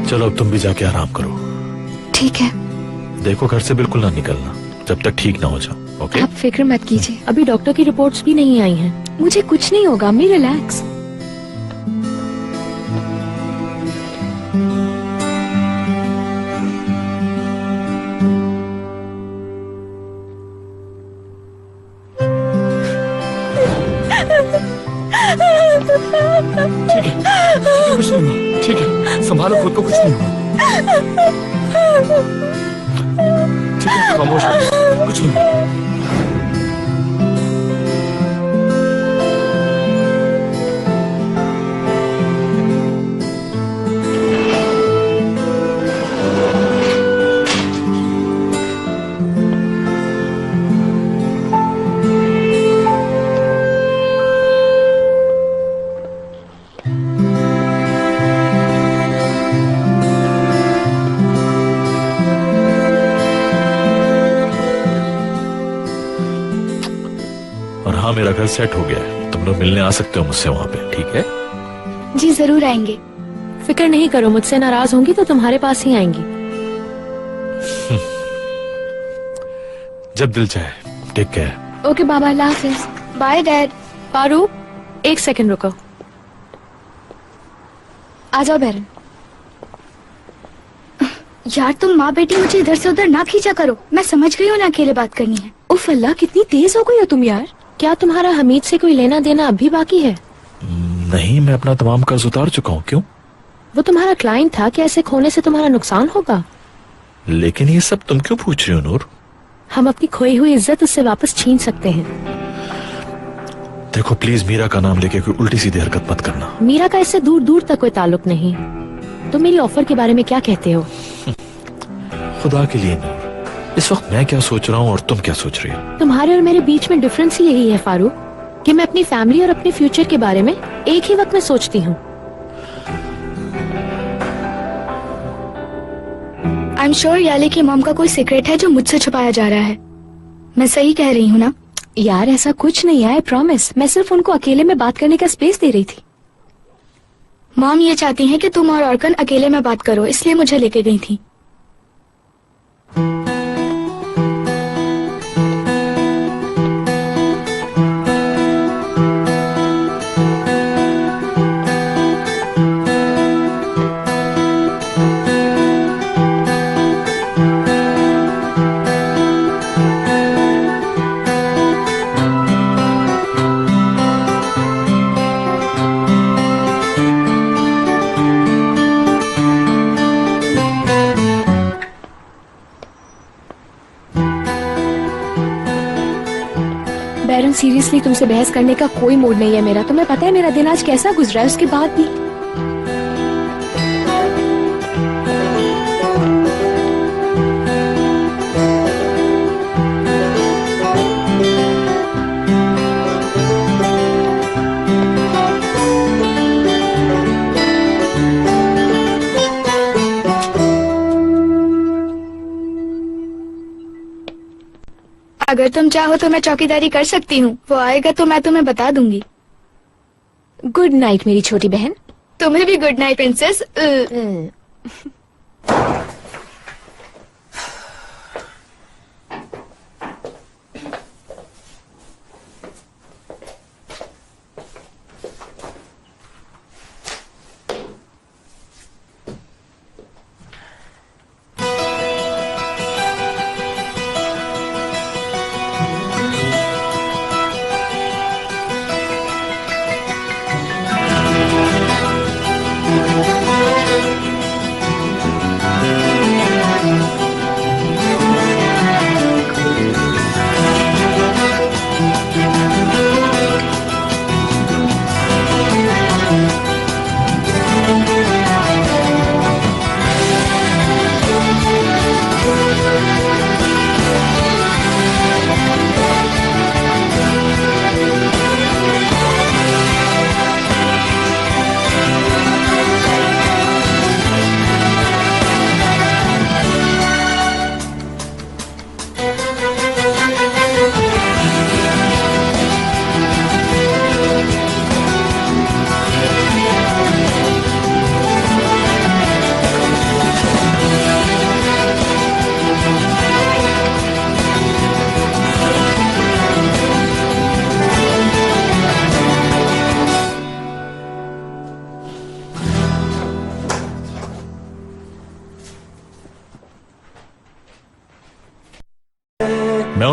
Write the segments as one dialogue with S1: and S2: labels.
S1: चलो अब तुम भी जाके आराम करो।
S2: ठीक है।
S1: देखो घर से बिल्कुल ना निकलना जब तक ठीक ना हो जाओ। ओके?
S2: आप फिक्र मत कीजिए।
S3: अभी डॉक्टर की रिपोर्ट्स भी नहीं आई हैं।
S2: मुझे कुछ नहीं होगा, अम्मी रिलैक्स।
S4: ठीक है, कुछ नहीं हुआ। ठीक है, संभालो खुद को, कुछ नहीं हुआ। ठीक है, खामोश हो, कुछ नहीं हुआ।
S1: हाँ मेरा घर सेट हो गया है, तुम लोग मिलने आ सकते हो मुझसे वहाँ पे। ठीक है?
S2: जी जरूर आएंगे।
S3: फिक्र नहीं करो, मुझसे नाराज होंगी तो तुम्हारे पास ही आएंगी।
S1: जब दिल चाहे। Take care.
S2: ओके बाबा, अल्लाह हाफिज। Bye dad.
S3: पारू, एक सेकंड रुको।
S2: आ जाओ बैरन। यार तुम माँ बेटी मुझे इधर से उधर ना खींचा करो, मैं समझ गई हूँ ना अकेले बात करनी है।
S3: उफ अल्लाह, कितनी तेज हो गई हो तुम यार। क्या तुम्हारा हमीद से कोई लेना देना अब भी बाकी है?
S1: नहीं, मैं अपना तमाम कर्ज उतार चुका हूँ। क्यों?
S3: वो तुम्हारा क्लाइंट था, क्या ऐसे खोने से तुम्हारा नुकसान होगा?
S1: लेकिन ये सब तुम क्यों पूछ रही हो नूर?
S3: हम अपनी खोई हुई इज्जत उससे वापस छीन सकते हैं।
S1: देखो प्लीज मीरा का नाम लेके कोई उल्टी सीधी हरकत मत करना।
S3: मीरा का इससे दूर दूर तक कोई ताल्लुक नहीं। तुम मेरी ऑफर के बारे में क्या कहते हो?
S1: खुदा के लिए नूर, इस वक्त मैं क्या सोच रहा हूँ और तुम क्या सोच रही हो?
S3: तुम्हारे और मेरे बीच में डिफरेंस ही यही है फारूक, कि मैं अपनी फैमिली और अपने फ्यूचर के बारे में एक ही वक्त में सोचती हूँ।
S2: आई एम श्योर याले की मॉम का कोई सीक्रेट है जो मुझसे छुपाया जा रहा है। मैं सही कह रही हूँ ना?
S3: यार ऐसा कुछ नहीं है, आई प्रॉमिस। मैं सिर्फ उनको अकेले में बात करने का स्पेस दे रही थी।
S2: मॉम ये चाहती हैं कि तुम और अर्कन अकेले में बात करो, इसलिए मुझे लेके गई थी।
S3: बैरन सीरियसली तुमसे बहस करने का कोई मूड नहीं है मेरा। तुम्हें पता है मेरा दिन आज कैसा गुजरा है, उसके बाद भी।
S2: अगर तुम चाहो तो मैं चौकीदारी कर सकती हूँ। वो आएगा तो मैं तुम्हें बता दूंगी।
S3: गुड नाइट मेरी छोटी बहन।
S2: तुम्हें भी गुड नाइट प्रिंसेस।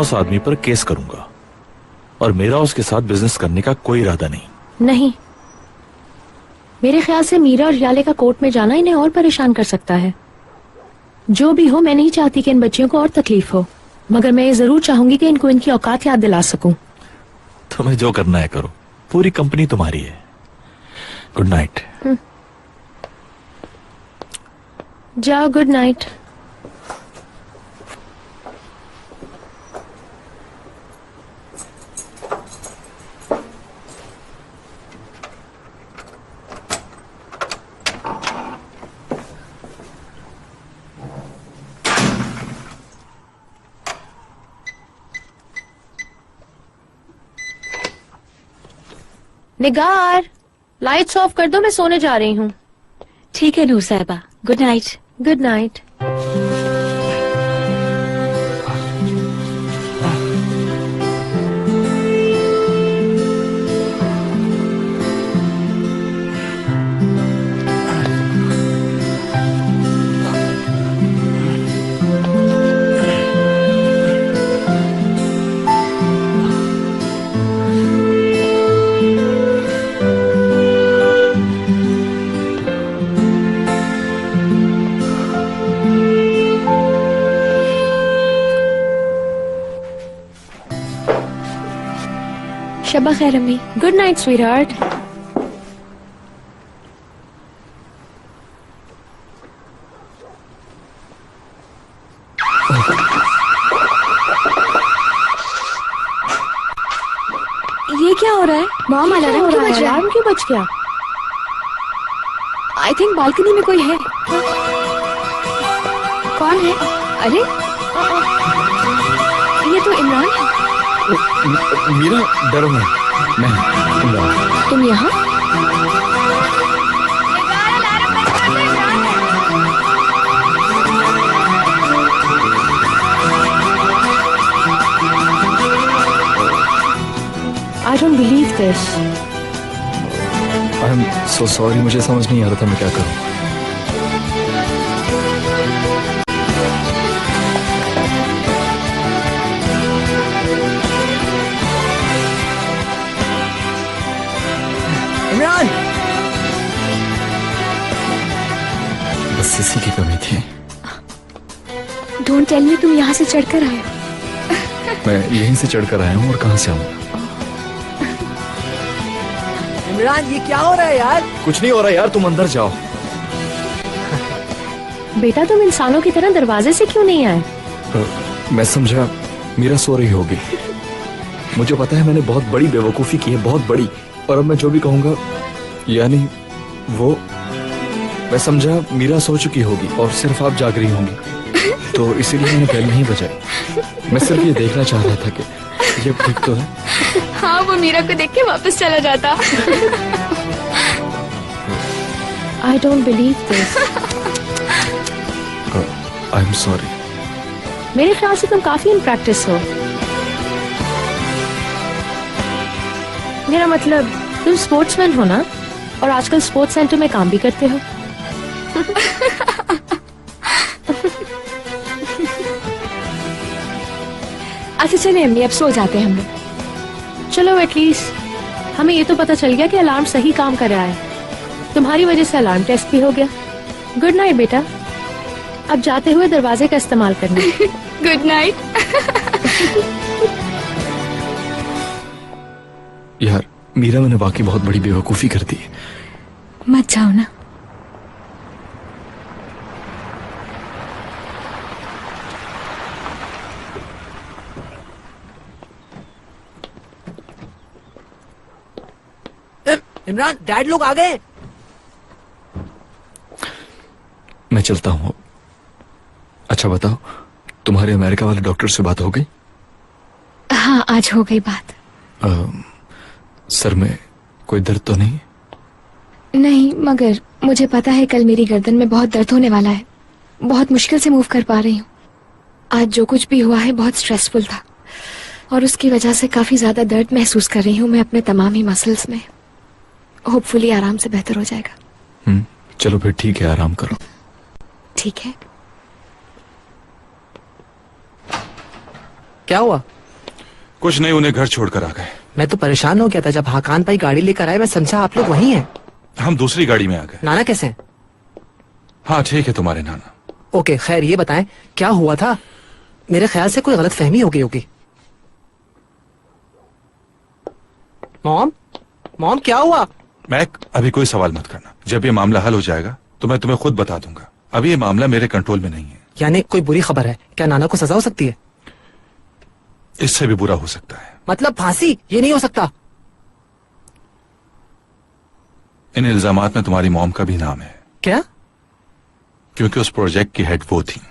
S1: उस आदमी पर केस करूंगा और मेरा उसके साथ बिजनेस करने का कोई इरादा नहीं।
S3: नहीं, मेरे ख्याल से मीरा और याले का कोर्ट में जाना इन्हें और परेशान कर सकता है। जो भी हो, मैं नहीं चाहती कि इन बच्चियों को और तकलीफ हो, मगर मैं ये जरूर चाहूंगी कि इनको इनकी औकात याद दिला सकूं।
S1: तुम्हें जो करना है करो, पूरी कंपनी तुम्हारी है। Good night.
S3: जाओ, good night. Nigar, lights off कर दो, मैं सोने जा रही हूँ।
S2: ठीक है नूर साहिबा, गुड नाइट।
S3: Good night.
S2: शब्बा खैर अम्मी।
S3: Good night sweetheart.
S2: ये क्या हो रहा है? मॉम, अलार्म क्यों बज रहा है?
S3: अलार्म क्यों बज गया?
S2: आई थिंक बालकनी में कोई है। कौन है? अरे ये तो इमरान है।
S4: मीरा, डरो नहीं, मैं इमरान।
S2: तुम यहाँ?
S3: I don't believe this.
S4: I am so sorry, मुझे समझ नहीं आ रहा था मैं क्या करूं।
S5: इमरान,
S4: बस इसी की कमी थी।
S2: डोंट टेल मी तुम यहाँ से चढ़कर आए।
S4: मैं यहीं से चढ़कर आया हूँ और कहाँ से आऊँ?
S5: इमरान, ये क्या हो रहा है यार?
S4: कुछ नहीं हो रहा यार, तुम अंदर जाओ।
S3: बेटा, तुम इंसानों की तरह दरवाजे से क्यों नहीं आए?
S4: मैं समझा मीरा सो रही होगी। मुझे पता है मैंने बहुत बड़ी बेवकूफी की है, बहुत बड़ी, और अब मैं जो भी कहूंगा यानी वो, मैं समझा मीरा सो चुकी होगी और सिर्फ आप जाग रही होंगी, तो इसीलिए मैंने बेल नहीं बजाई। मैं सिर्फ ये देखना चाह रहा था कि ये ठीक तो है।
S2: हाँ, वो मीरा को देख के वापस चला जाता।
S3: I don't believe this.
S4: I am sorry.
S3: मेरे ख्याल से तुम काफी इन प्रैक्टिस हो। मेरा मतलब, तुम स्पोर्ट्समैन हो ना, और आजकल स्पोर्ट्स सेंटर में काम भी करते हो।
S2: अच्छा चले अम्मी, अब सो जाते हैं हम लोग।
S3: चलो, एटलीस्ट हमें ये तो पता चल गया कि अलार्म सही काम कर रहा है। तुम्हारी वजह से अलार्म टेस्ट भी हो गया। गुड नाइट बेटा, अब जाते हुए दरवाजे का इस्तेमाल करना।
S2: Good night.
S4: यार मीरा, मैंने वाकई बहुत बड़ी बेवकूफी कर दी।
S2: मत जाओ ना।
S5: इमरान, डैड लोग आ गए।
S4: मैं चलता हूँ। अच्छा बताओ, तुम्हारे अमेरिका वाले डॉक्टर से बात हो गई?
S2: हाँ, आज हो गई बात।
S4: सर में कोई दर्द तो नहीं?
S2: नहीं, मगर मुझे पता है कल मेरी गर्दन में बहुत दर्द होने वाला है। बहुत मुश्किल से मूव कर पा रही हूँ। आज जो कुछ भी हुआ है बहुत स्ट्रेसफुल था और उसकी वजह से काफी ज्यादा दर्द महसूस कर रही हूँ मैं अपने तमाम ही मसल्स में। होपफुली आराम से बेहतर हो जाएगा।
S4: चलो फिर ठीक है, आराम करो।
S2: ठीक है।
S5: क्या हुआ?
S6: कुछ नहीं, उन्हें घर छोड़कर आ गए।
S5: मैं तो परेशान हो गया था जब हाकान भाई गाड़ी लेकर आए। मैं समझा आप लोग वहीं हैं।
S6: हम दूसरी गाड़ी में आ गए।
S5: नाना कैसे हैं?
S6: हाँ ठीक है तुम्हारे नाना।
S5: ओके खैर, ये बताएं क्या हुआ था? मेरे ख्याल से कोई गलतफहमी हो गई होगी। मॉम, मॉम क्या हुआ?
S6: मैक, अभी कोई सवाल मत करना। जब ये मामला हल हो जाएगा तो मैं तुम्हें खुद बता दूंगा। अभी ये मामला मेरे कंट्रोल में नहीं है।
S5: यानी कोई बुरी खबर है? क्या नाना को सजा हो सकती है?
S6: इससे भी बुरा हो सकता है।
S5: मतलब फांसी? ये नहीं हो सकता।
S6: इन इल्जामात में तुम्हारी मॉम का भी नाम है।
S5: क्या?
S6: क्योंकि उस प्रोजेक्ट की हेड वो थी।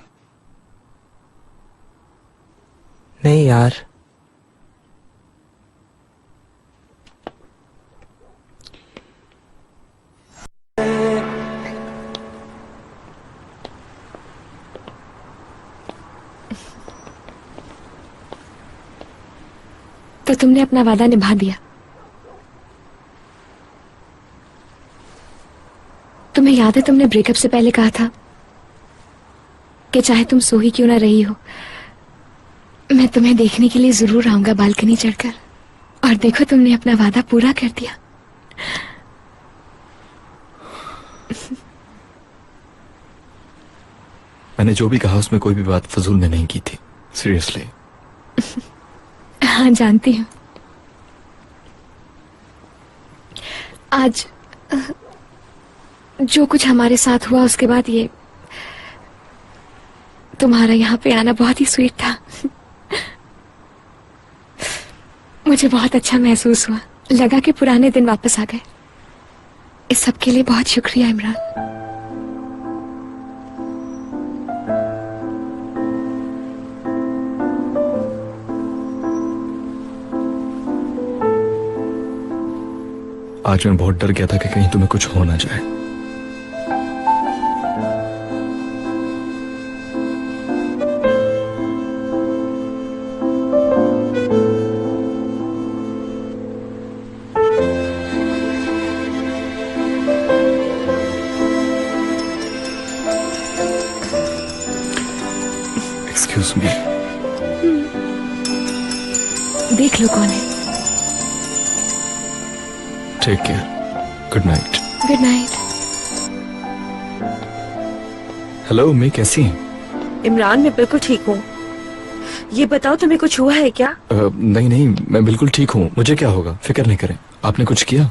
S5: नहीं यार,
S2: तो तुमने अपना वादा निभा दिया। तुम्हें याद है तुमने ब्रेकअप से पहले कहा था कि चाहे तुम सो ही क्यों ना रही हो, मैं तुम्हें देखने के लिए जरूर आऊंगा बालकनी चढ़कर। और देखो तुमने अपना वादा पूरा कर दिया।
S4: मैंने जो भी कहा उसमें कोई भी बात फजूल में नहीं की थी। सीरियसली।
S2: हाँ जानती हूँ। आज जो कुछ हमारे साथ हुआ उसके बाद ये तुम्हारा यहाँ पे आना बहुत ही स्वीट था। मुझे बहुत अच्छा महसूस हुआ। लगा कि पुराने दिन वापस आ गए। इस सब के लिए बहुत शुक्रिया इमरान।
S4: आज मैं बहुत डर गया था कि कहीं तुम्हें कुछ हो ना जाए। Excuse me.
S2: देख लो कौन है।
S4: Take care. Good night.
S2: Good night.
S4: Hello, मैं कैसी हैं?
S3: इमरान, मैं बिल्कुल ठीक हूँ। ये बताओ तुम्हें कुछ हुआ है क्या?
S4: नहीं नहीं, मैं बिल्कुल ठीक हूँ। मुझे क्या होगा, फिक्र नहीं करें। आपने कुछ किया?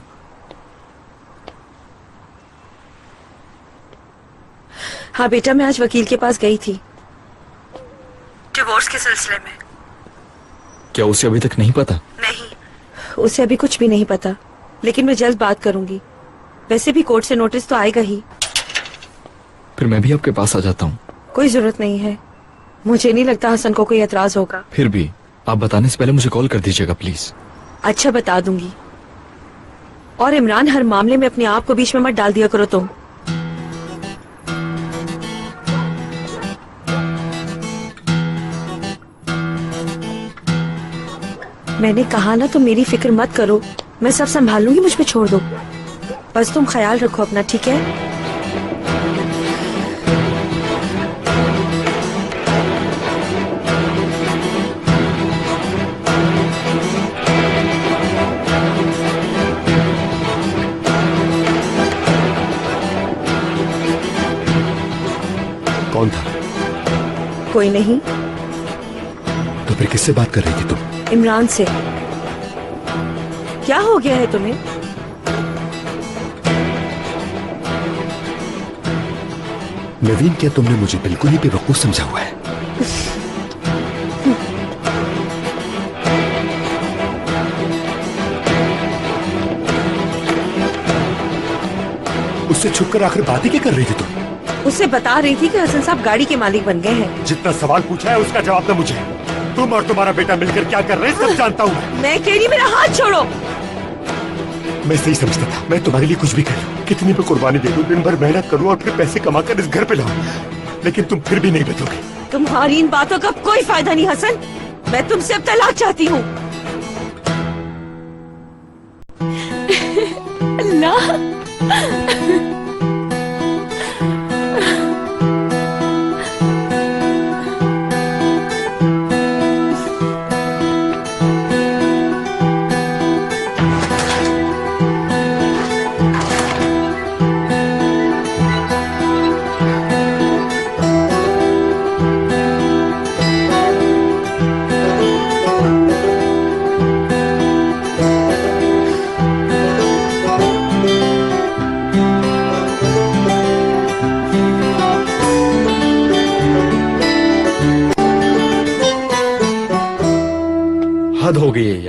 S3: हाँ बेटा, मैं आज वकील के पास गई थी डिवोर्स के सिलसिले में।
S4: क्या उसे अभी तक नहीं पता?
S3: नहीं, उसे अभी कुछ भी नहीं पता, लेकिन मैं जल्द बात करूंगी। वैसे भी कोर्ट से नोटिस तो आएगा ही।
S4: फिर मैं भी आपके पास आ जाता हूँ।
S3: कोई जरूरत नहीं है। मुझे नहीं लगता हसन को कोई एतराज होगा।
S4: फिर भी आप बताने से पहले मुझे कॉल कर दीजिएगा प्लीज।
S3: अच्छा, बता दूंगी। और इमरान, हर मामले में अपने आप को बीच में मत डाल दिया करो तुम। मैंने कहा ना, तुम मेरी फिक्र मत करो। मैं सब संभाल लूंगी, मुझ पे छोड़ दो। बस तुम ख्याल रखो अपना, ठीक है?
S7: कौन था?
S3: कोई नहीं।
S7: तो फिर किससे बात कर रही थी तुम?
S3: इमरान से। क्या हो गया है तुम्हें?
S7: नवीन, क्या तुमने मुझे बिल्कुल ही बेवकूफ समझा हुआ है? उससे छुपकर आखिर बात ही क्या कर रही थी तुम?
S3: उससे बता रही थी कि हसन साहब गाड़ी के मालिक बन गए हैं।
S7: जितना सवाल पूछा है उसका जवाब दो मुझे। तुम और तुम्हारा बेटा मिलकर क्या कर रहे हैं सब जानता हूँ।
S3: मैं कह रही, मेरा हाथ छोड़ो।
S7: मैं सही समझता था, मैं तुम्हारे लिए कुछ भी कर लूं, कितनी भी कुर्बानी दे दूं, दिन भर मेहनत करूं और फिर पैसे कमाकर इस घर पे लाऊं, लेकिन तुम फिर भी नहीं बचोगे।
S3: तुम्हारी इन बातों का कोई फायदा नहीं हसन। मैं तुमसे अब तलाक चाहती हूँ।
S2: अल्लाह।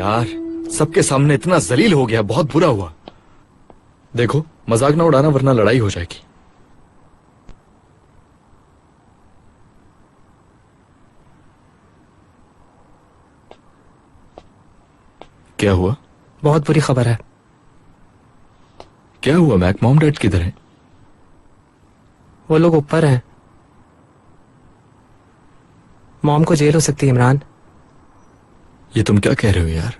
S4: यार, सबके सामने इतना जलील हो गया, बहुत बुरा हुआ। देखो, मजाक ना उड़ाना वरना लड़ाई हो जाएगी। क्या हुआ?
S5: बहुत बुरी खबर है।
S4: क्या हुआ मैक? मॉम डैड किधर है?
S5: वो लोग ऊपर हैं। मॉम को जेल हो सकती है इमरान।
S4: ये तुम क्या कह रहे हो यार?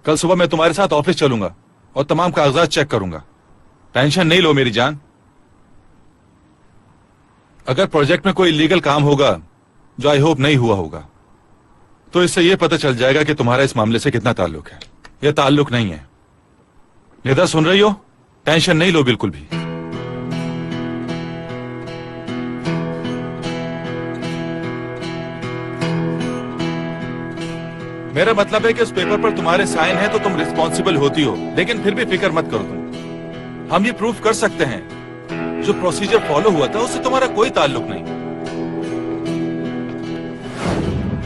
S6: कल सुबह मैं तुम्हारे साथ ऑफिस चलूंगा और तमाम कागजात चेक करूंगा। टेंशन नहीं लो मेरी जान। अगर प्रोजेक्ट में कोई इलीगल काम होगा, जो आई होप नहीं हुआ होगा, तो इससे यह पता चल जाएगा कि तुम्हारा इस मामले से कितना ताल्लुक है। यह ताल्लुक नहीं है। निदा, सुन रही हो? टेंशन नहीं लो बिल्कुल भी। मेरा मतलब है कि उस पेपर पर तुम्हारे साइन है तो तुम रिस्पॉन्सिबल होती हो, लेकिन फिर भी फिक्र मत करो तुम। हम ये प्रूफ कर सकते हैं जो प्रोसीजर फॉलो हुआ था उससे तुम्हारा कोई ताल्लुक नहीं।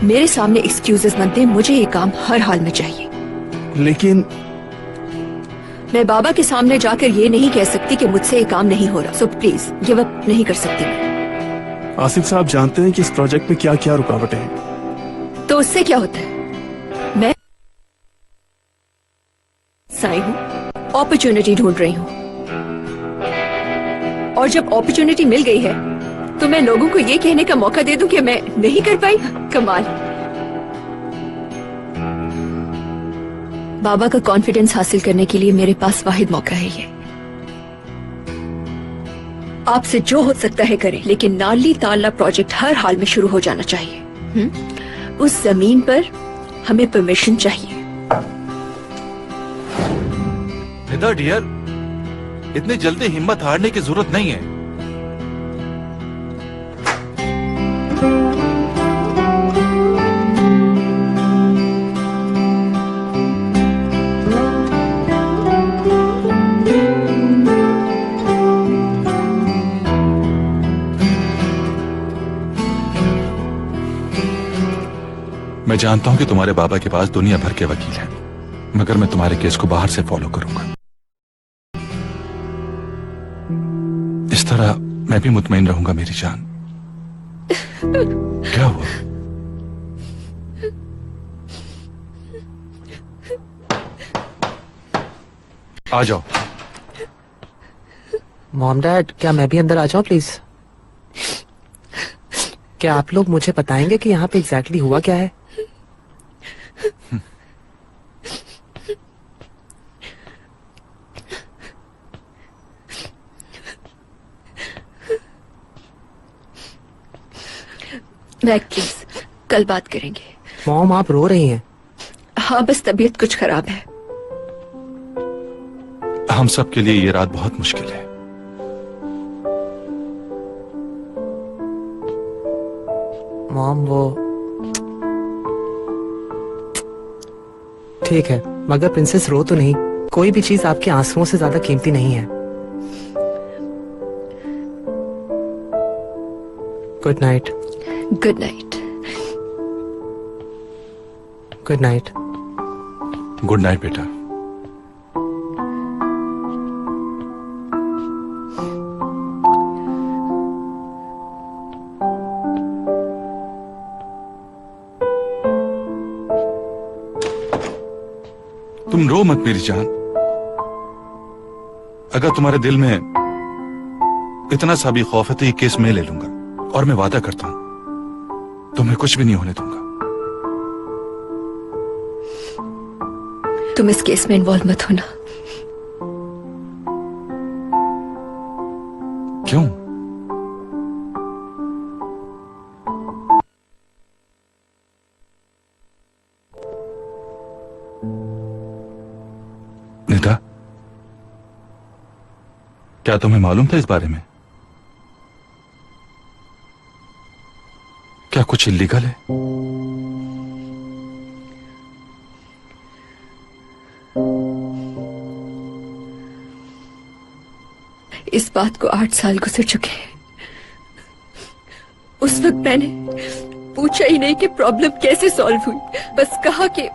S8: मेरे सामने एक्सक्यूजेस मत दे, मुझे ये काम हर हाल में चाहिए।
S7: लेकिन
S8: मैं बाबा के सामने जाकर ये नहीं कह सकती कि मुझसे ये काम नहीं हो रहा, सो प्लीज गिव अप नहीं कर सकती मैं।
S7: आसिफ साहब जानते हैं कि इस प्रोजेक्ट में क्या क्या रुकावटें हैं।
S8: तो उससे क्या होता है? मैं साई हूँ, अपॉर्चुनिटी ढूंढ रही हूँ, और जब अपॉर्चुनिटी मिल गई है तो मैं लोगों को ये कहने का मौका दे दूं कि मैं नहीं कर पाई। कमाल। बाबा का कॉन्फिडेंस हासिल करने के लिए मेरे पास वाहिद मौका है ये। आपसे जो हो सकता है करें, लेकिन नाली ताला प्रोजेक्ट हर हाल में शुरू हो जाना चाहिए। उस जमीन पर हमें परमिशन चाहिए।
S6: निदा डियर, इतनी जल्दी हिम्मत हारने की जरूरत नहीं है। मैं जानता हूं कि तुम्हारे बाबा के पास दुनिया भर के वकील हैं, मगर मैं तुम्हारे केस को बाहर से फॉलो करूंगा। इस तरह मैं भी मुतमईन रहूंगा मेरी जान। क्या हुआ? आ जाओ।
S5: मॉम डैड, क्या मैं भी अंदर आ जाऊं प्लीज? क्या आप लोग मुझे बताएंगे कि यहाँ पे एग्जैक्टली हुआ क्या है?
S8: बैक प्लीज, कल बात करेंगे।
S5: मॉम, आप रो रही हैं।
S8: हाँ, बस तबीयत कुछ खराब है।
S6: हम सब के लिए ये रात बहुत मुश्किल है।
S5: मॉम, वो ठीक है, मगर प्रिंसेस रो तो नहीं। कोई भी चीज आपके आंसुओं से ज्यादा कीमती नहीं है। Good night.
S8: Good night.
S5: Good night.
S6: Good night बेटा। तुम रो मत मेरी जान। अगर तुम्हारे दिल में इतना सा भी खौफ है तो ये केस मैं ले लूंगा, और मैं वादा करता हूं तुम्हें कुछ भी नहीं होने दूंगा।
S8: तुम इस केस में इन्वॉल्व मत होना।
S6: क्यों? निदा, क्या तुम्हें मालूम था इस बारे में? क्या कुछ इल्लीगल है?
S8: इस बात को 8 साल गुजर चुके हैं। उस वक्त मैंने पूछा ही नहीं कि प्रॉब्लम कैसे सॉल्व हुई, बस कहा कि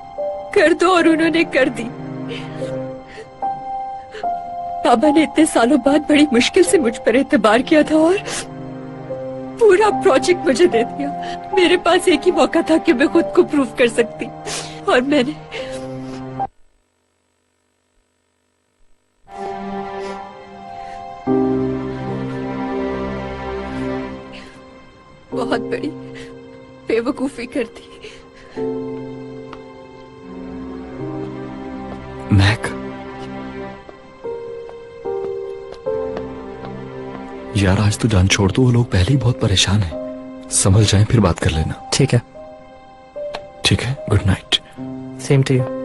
S8: कर दो और उन्होंने कर दी। बाबा ने इतने सालों बाद बड़ी मुश्किल से मुझ पर एतबार किया था और पूरा प्रोजेक्ट मुझे दे दिया। मेरे पास एक ही मौका था कि मैं खुद को प्रूव कर सकती, और मैंने बहुत बड़ी बेवकूफी कर दी।
S4: मैक, यार आज तो जान छोड़ दो, वो लोग पहले ही बहुत परेशान हैं। संभल जाएं फिर बात कर लेना।
S5: ठीक है।
S4: ठीक है, good night.
S5: Same to you.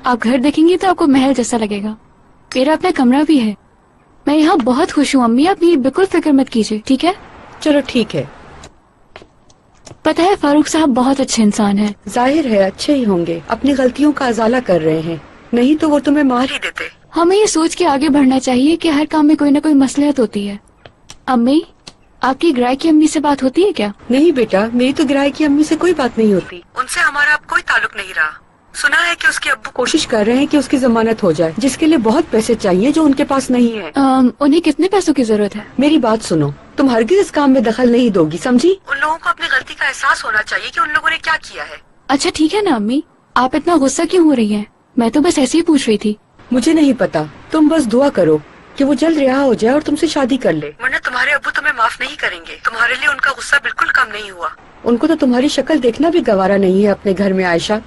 S2: आप घर देखेंगे तो आपको महल जैसा लगेगा। मेरा अपना कमरा भी है। मैं यहाँ बहुत खुश हूँ अम्मी, आप मेरी बिल्कुल फिक्र मत कीजिए, ठीक है?
S9: चलो ठीक है।
S2: पता है फारूक साहब बहुत अच्छे इंसान हैं।
S9: जाहिर है अच्छे ही होंगे, अपनी गलतियों का अजाला कर रहे हैं, नहीं तो वो तुम्हें मार ही देते।
S2: हमें ये सोच के आगे बढ़ना चाहिए कि हर काम में कोई न कोई मसलहत होती है। अम्मी, आपकी ग्राय की अम्मी से बात होती है क्या?
S9: नहीं बेटा, मेरी तो ग्राय की अम्मी से कोई बात नहीं होती। उनसे हमारा अब कोई ताल्लुक नहीं रहा। सुना है कि उसके अब्बू कोशिश कर रहे हैं कि उसकी जमानत हो जाए, जिसके लिए बहुत पैसे चाहिए जो उनके पास नहीं है।
S2: उन्हें कितने पैसों की जरूरत है?
S9: मेरी बात सुनो, तुम हरगिज इस काम में दखल नहीं दोगी, समझी? उन लोगों को अपनी गलती का एहसास होना चाहिए कि उन लोगों ने क्या किया है।
S2: अच्छा ठीक है ना अम्मी, आप इतना गुस्सा क्यों हो रही हैं? मैं तो बस ऐसे ही पूछ रही थी।
S9: मुझे नहीं पता, तुम बस दुआ करो कि वो जल्द रिहा हो जाए और तुमसे शादी कर ले, वरना तुम्हारे अब्बू तुम्हें माफ नहीं करेंगे। तुम्हारे लिए उनका गुस्सा बिल्कुल कम नहीं हुआ। उनको तो तुम्हारी शक्ल देखना भी गवारा नहीं है अपने घर में आयशा।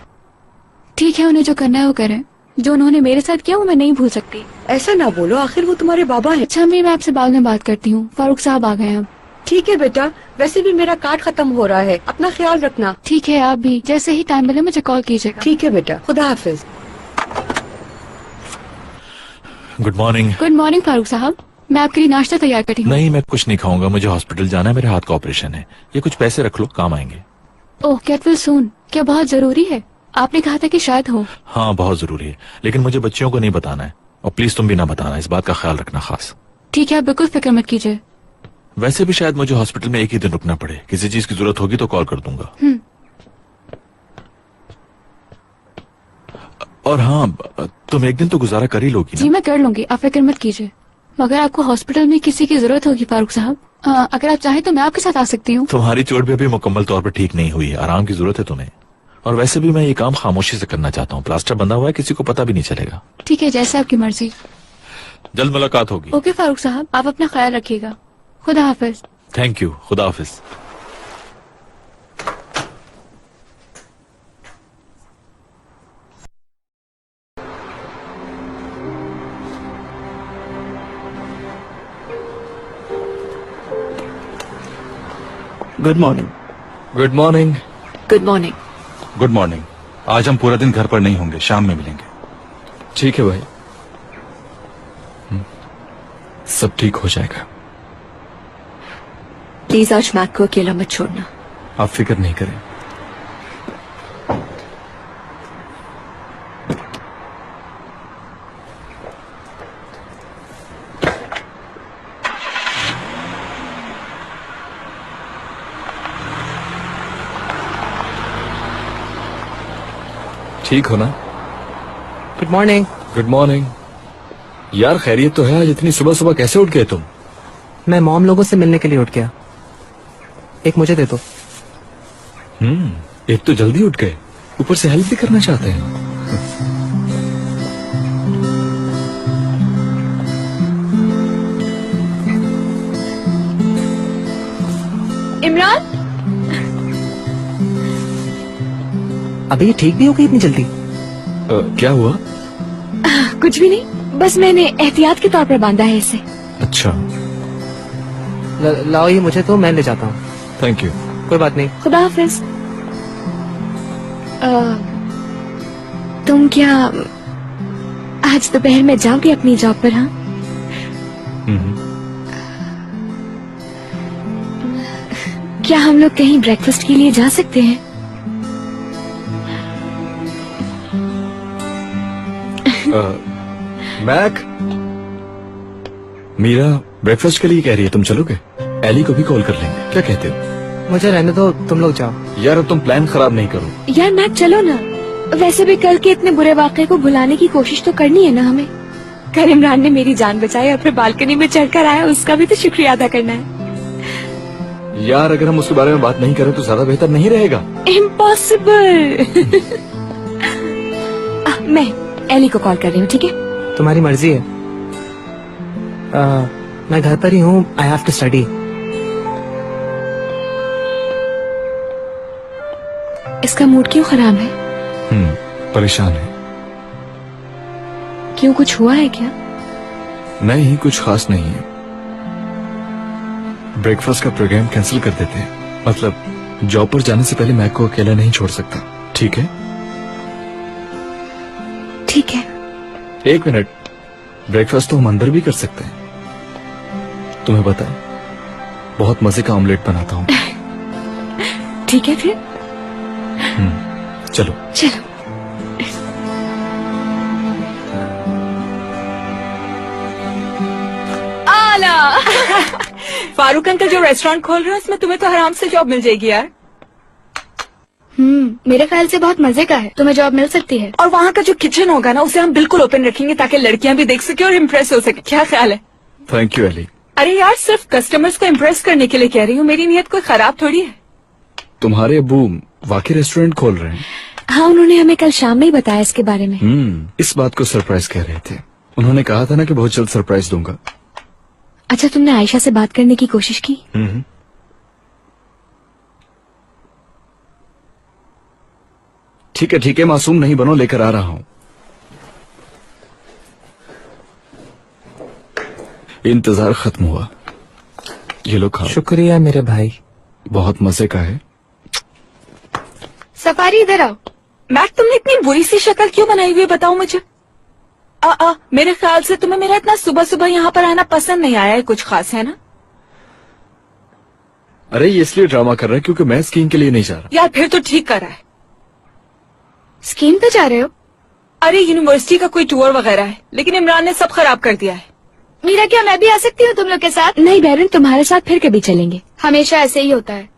S2: ठीक है, उन्हें जो करना है वो करें। जो उन्होंने मेरे साथ किया वो मैं नहीं भूल सकती।
S9: ऐसा ना बोलो, आखिर वो तुम्हारे बाबा हैं।
S2: अच्छा अम्मी, मैं आपसे बाद में बात करती हूँ। फारूक साहब आ गए हैं अब।
S9: ठीक है बेटा, वैसे भी मेरा कार्ड खत्म हो रहा है, अपना ख्याल रखना।
S2: ठीक है, आप भी जैसे ही टाइम मिले मुझे कॉल कीजिएगा।
S9: ठीक है बेटा, खुदा हाफिज।
S1: Good morning.
S2: Good morning Farooq साहब, मैं आपके लिए नाश्ता तैयार करती हूँ।
S1: नहीं, मैं कुछ नहीं खाऊंगा, मुझे हॉस्पिटल जाना है, मेरे हाथ का ऑपरेशन है। ये कुछ पैसे रख लो, काम आएंगे।
S2: ओह गेट वेल सून, क्या बहुत जरूरी है? आपने कहा था कि शायद हो।
S1: हाँ बहुत जरूरी है, लेकिन मुझे बच्चियों को नहीं बताना है, और प्लीज तुम भी ना बताना, इस बात का ख्याल रखना खास।
S2: ठीक है, आप बिल्कुल फिक्र मत कीजिए।
S1: वैसे भी शायद मुझे हॉस्पिटल में एक ही दिन रुकना पड़े, किसी चीज की जरूरत होगी तो कॉल कर दूंगा। और हाँ, तुम एक दिन तो गुजारा कर ही लोगी ना?
S2: जी मैं कर लूंगी, आप फिक्र मत कीजिए। मगर आपको हॉस्पिटल में किसी की जरूरत होगी फारूक साहब, अगर आप चाहें तो मैं आपके साथ आ सकती हूँ।
S1: तुम्हारी चोट भी अभी मुकम्मल तौर पर ठीक नहीं हुई है, आराम की जरूरत है तुम्हें। और वैसे भी मैं ये काम खामोशी से करना चाहता हूँ, प्लास्टर बंधा हुआ है, किसी को पता भी नहीं चलेगा।
S2: ठीक है, जैसे आपकी मर्जी।
S1: जल्द मुलाकात होगी।
S2: ओके फारूक साहब, आप अपना ख्याल रखिएगा। खुदा हाफिज।
S1: थैंक यू, खुदा हाफिज।
S5: Good morning.
S4: Good morning.
S8: Good morning.
S6: Good morning. आज हम पूरा दिन घर पर नहीं होंगे, शाम में मिलेंगे।
S4: ठीक है भाई, सब ठीक हो जाएगा।
S8: प्लीज आज मैक को अकेला मत छोड़ना।
S4: आप फिक्र नहीं करें। ठीक हो ना?
S5: Good morning.
S4: Good morning. यार खैरियत तो है? आज इतनी सुबह सुबह कैसे उठ गए तुम?
S5: मैं मॉम लोगों से मिलने के लिए उठ गया। एक मुझे दे दो।
S4: एक तो जल्दी उठ गए, ऊपर से हेल्प भी करना चाहते हैं।
S2: इमरान,
S5: अभी ये ठीक भी हो गई इतनी जल्दी?
S4: क्या हुआ?
S2: कुछ भी नहीं, बस मैंने एहतियात के तौर पर बांधा है इसे।
S4: अच्छा,
S5: लाओ ये मुझे तो, मैं ले जाता हूँ।
S4: Thank you.
S5: कोई बात नहीं।
S2: खुदा हाफिज। तुम क्या आज दोपहर में जाओगे अपनी जॉब पर? हाँ, क्या हम लोग कहीं ब्रेकफास्ट के लिए जा सकते हैं?
S4: मैक, मीरा ब्रेकफास्ट के लिए कह रही है, तुम चलोगे? एली को भी कॉल कर लेंगे, क्या कहते हो?
S5: मुझे रहने दो, तुम लोग जाओ।
S4: यार अब तुम प्लान खराब नहीं करो।
S2: यार मैक चलो ना। वैसे भी कल के इतने बुरे वाक़े को भुलाने की कोशिश तो करनी है ना हमें। कल इमरान ने मेरी जान बचाई और फिर बालकनी में चढ़कर आया, उसका भी तो शुक्रिया अदा करना है।
S4: यार अगर हम उसके बारे में बात नहीं करें तो ज्यादा बेहतर नहीं रहेगा?
S2: इम्पॉसिबल। मैं एली को कॉल कर रही हूँ, ठीक है?
S5: तुम्हारी मर्जी है। मैं घर पर ही हूँ। I have to study.
S2: इसका मूड क्यों खराब है?
S4: परेशान है।
S2: क्यों, कुछ हुआ है क्या?
S4: नहीं, कुछ खास नहीं है। ब्रेकफास्ट का प्रोग्राम कैंसिल कर देते हैं। मतलब जॉब पर जाने से पहले मैक को अकेला नहीं छोड़ सकता, ठीक है?
S2: ठीक है।
S4: एक मिनट, ब्रेकफास्ट तो हम अंदर भी कर सकते हैं। तुम्हें पता है, बहुत मजे का ऑमलेट बनाता हूँ।
S2: ठीक है फिर।
S4: चलो
S2: चलो।
S8: आला। फारूक अंकल जो रेस्टोरेंट खोल रहे हैं उसमें तुम्हें तो आराम से जॉब मिल जाएगी यार।
S2: मेरे ख्याल से बहुत मजे का है, तुम्हें जॉब मिल सकती है।
S8: और वहाँ का जो किचन होगा ना, उसे हम बिल्कुल ओपन रखेंगे ताकि लड़कियां भी देख सके और इम्प्रेस हो सके। क्या ख्याल है?
S4: Thank you Ellie.
S8: अरे यार, सिर्फ कस्टमर्स को इम्प्रेस करने के लिए कह रही हूँ, मेरी नियत कोई खराब थोड़ी है।
S4: तुम्हारे अब्बू वाकई रेस्टोरेंट खोल रहे हैं?
S2: हाँ, उन्होंने हमें कल शाम में ही बताया इसके बारे में।
S4: इस बात को सरप्राइज कह रहे थे। उन्होंने कहा था ना कि बहुत जल्द सरप्राइज दूंगा।
S2: अच्छा, तुमने आयशा से बात करने की कोशिश की?
S4: ठीक है, मासूम नहीं बनो, लेकर आ रहा हूँ। इंतजार खत्म हुआ। ये लो खाओ।
S5: शुक्रिया मेरे भाई।
S4: बहुत मजे का है।
S2: सफारी इधर आओ।
S8: मैक, तुमने इतनी बुरी सी शक्ल क्यों बनाई हुई है, बताओ मुझे। मेरे ख्याल से तुम्हें मेरा इतना सुबह सुबह यहाँ पर आना पसंद नहीं आया है, कुछ खास है ना?
S4: अरे ये इसलिए ड्रामा कर रहा है क्योंकि मैं स्कीइंग के लिए नहीं जा रहा।
S8: यार फिर तो ठीक कर रहा है।
S2: स्कीइंग पे जा रहे हो?
S8: अरे यूनिवर्सिटी का कोई टूर वगैरह है, लेकिन इमरान ने सब खराब कर दिया है।
S2: मीरा, क्या मैं भी आ सकती हूँ तुम लोग के साथ? नहीं बैरन, तुम्हारे साथ फिर कभी चलेंगे। हमेशा ऐसे ही होता है।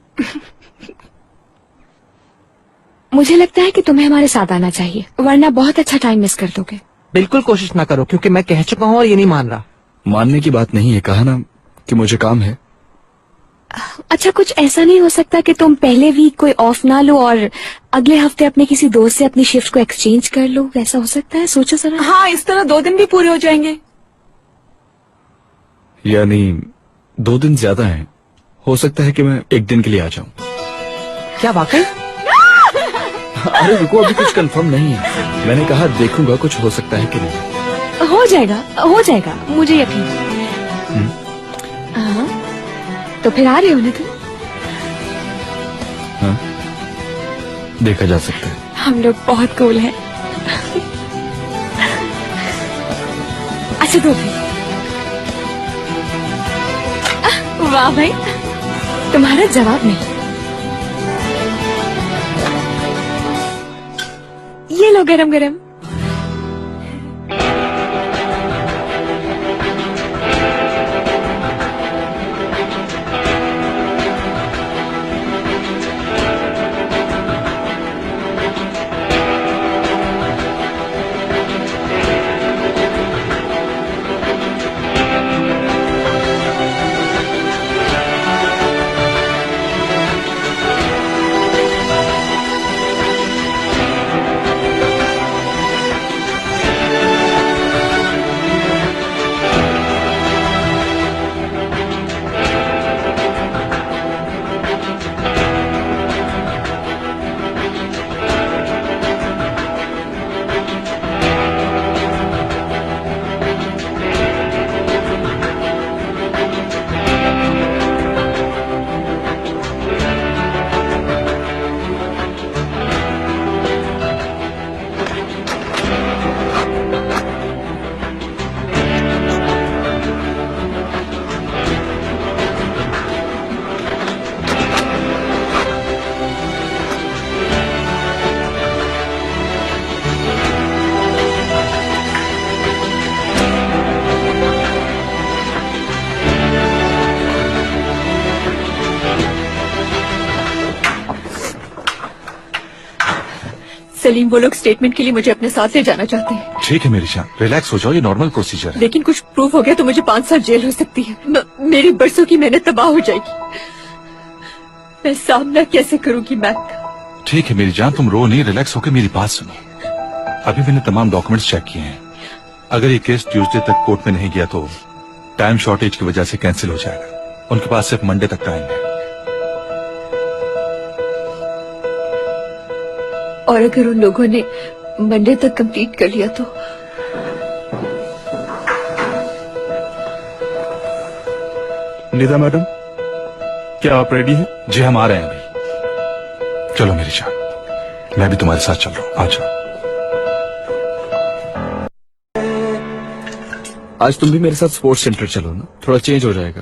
S2: मुझे लगता है कि तुम्हें हमारे साथ आना चाहिए, वरना बहुत अच्छा टाइम मिस कर दोगे।
S5: बिल्कुल कोशिश ना करो, क्योंकि मैं कह चुका हूँ और ये नहीं मान रहा।
S4: मानने की बात नहीं है, कहा ना कि मुझे काम है।
S2: अच्छा, कुछ ऐसा नहीं हो सकता कि तुम पहले वीक कोई ऑफ ना लो और अगले हफ्ते अपने किसी दोस्त से अपनी शिफ्ट को एक्सचेंज कर लो? वैसा हो सकता है? सोचो जरा।
S8: हाँ, इस तरह 2 दिन भी पूरे हो जाएंगे।
S4: यानी 2 दिन ज्यादा हैं। हो सकता है कि मैं 1 दिन के लिए आ जाऊं।
S5: क्या वाकई?
S4: अरे रुको, अभी कुछ कंफर्म नहीं है। मैंने कहा देखूंगा, कुछ हो सकता है कि नहीं।
S2: हो जाएगा, मुझे यकीन है। हाँ, तो फिर आ रहे हो ना तुम?
S4: हाँ, देखा जा सकता है।
S2: हम लोग बहुत कूल हैं। अच्छा तो फिर वाह भाई, तुम्हारा जवाब नहीं। ये लो गरम गरम।
S8: सलीम, वो लोग स्टेटमेंट के लिए मुझे अपने साथ ले जाना चाहते हैं।
S6: ठीक है मेरी जान, रिलैक्स हो जाओ, ये नॉर्मल प्रोसीजर है।
S8: लेकिन कुछ प्रूफ हो गया तो मुझे 5 साल जेल हो सकती है। मेरी बरसों की मेहनत तबाह हो जाएगी। मैं सामना कैसे करूंगी मैक?
S6: ठीक है मेरी जान, तुम रो नहीं, रिलैक्स होकर मेरी बात सुनो। अभी मैंने तमाम डॉक्यूमेंट्स चेक किए हैं। अगर ये केस ट्यूसडे तक कोर्ट में नहीं गया तो टाइम शॉर्टेज की वजह से कैंसिल हो जाएगा। उनके पास सिर्फ मंडे तक टाइम है।
S8: और अगर उन लोगों ने मंडे तक कंप्लीट कर लिया तो?
S7: निदा मैडम, क्या आप रेडी हैं?
S6: जी हम आ रहे हैं अभी। चलो मेरी जान, मैं भी तुम्हारे साथ चल रहा हूँ, आ जाओ।
S4: आज तुम भी मेरे साथ स्पोर्ट्स सेंटर चलो ना, थोड़ा चेंज हो जाएगा।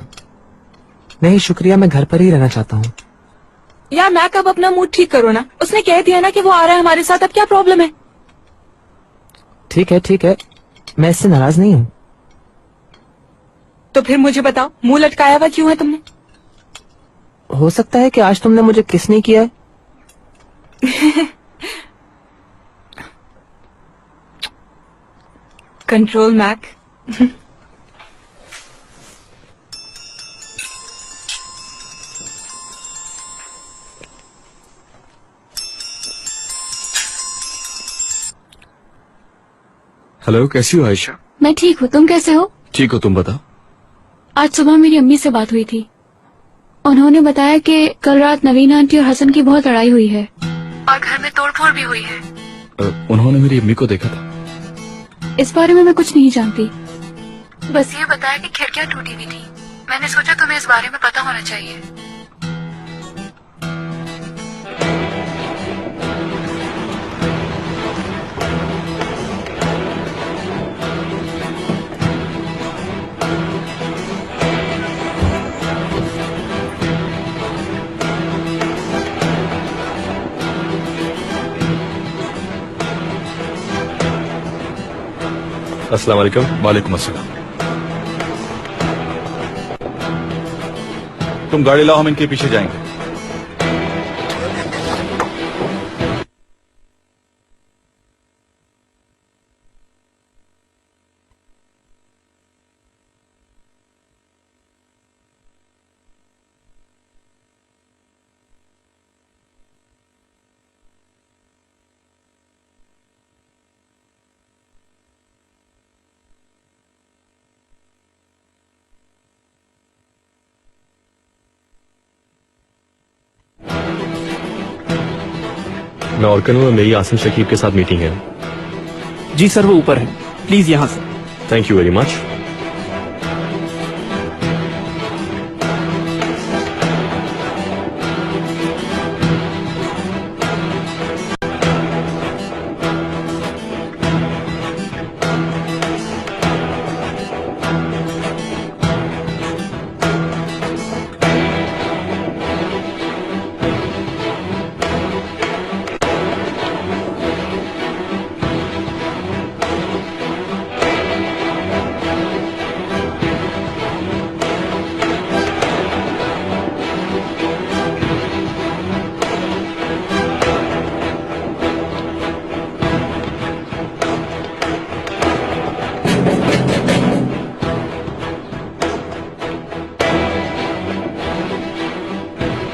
S5: नहीं शुक्रिया, मैं घर पर ही रहना चाहता हूँ।
S10: यार मैक, अब अपना मूड ठीक करो ना। उसने कह दिया ना कि वो आ रहा है हमारे साथ, अब क्या प्रॉब्लम है?
S5: ठीक है, मैं इससे नाराज नहीं हूँ।
S10: तो फिर मुझे बताओ, मुंह लटकाया हुआ क्यों है तुमने?
S5: हो सकता है कि आज तुमने मुझे किस नहीं किया है।
S10: Control Mac.
S4: हेलो, कैसी हो आयशा?
S2: मैं ठीक हूँ, तुम कैसे हो?
S4: ठीक हो, तुम बताओ।
S2: आज सुबह मेरी अम्मी से बात हुई थी। उन्होंने बताया कि कल रात नवीना आंटी और हसन की बहुत लड़ाई हुई है और घर में तोड़फोड़ भी हुई है।
S4: उन्होंने मेरी अम्मी को देखा था।
S2: इस बारे में मैं कुछ नहीं जानती, बस ये बताया कि खिड़कियां टूटी हुई थी। मैंने सोचा तुम्हें इस बारे में पता होना चाहिए।
S4: अस्सलाम वालेकुम।
S6: वालेकुम अस्सलाम। तुम गाड़ी लाओ, हम इनके पीछे जाएंगे।
S11: मैं ऑर्कन हूँ, मेरी आसिम शकीब के साथ मीटिंग है।
S12: जी सर, वो ऊपर है, प्लीज यहाँ से।
S11: Thank you very much.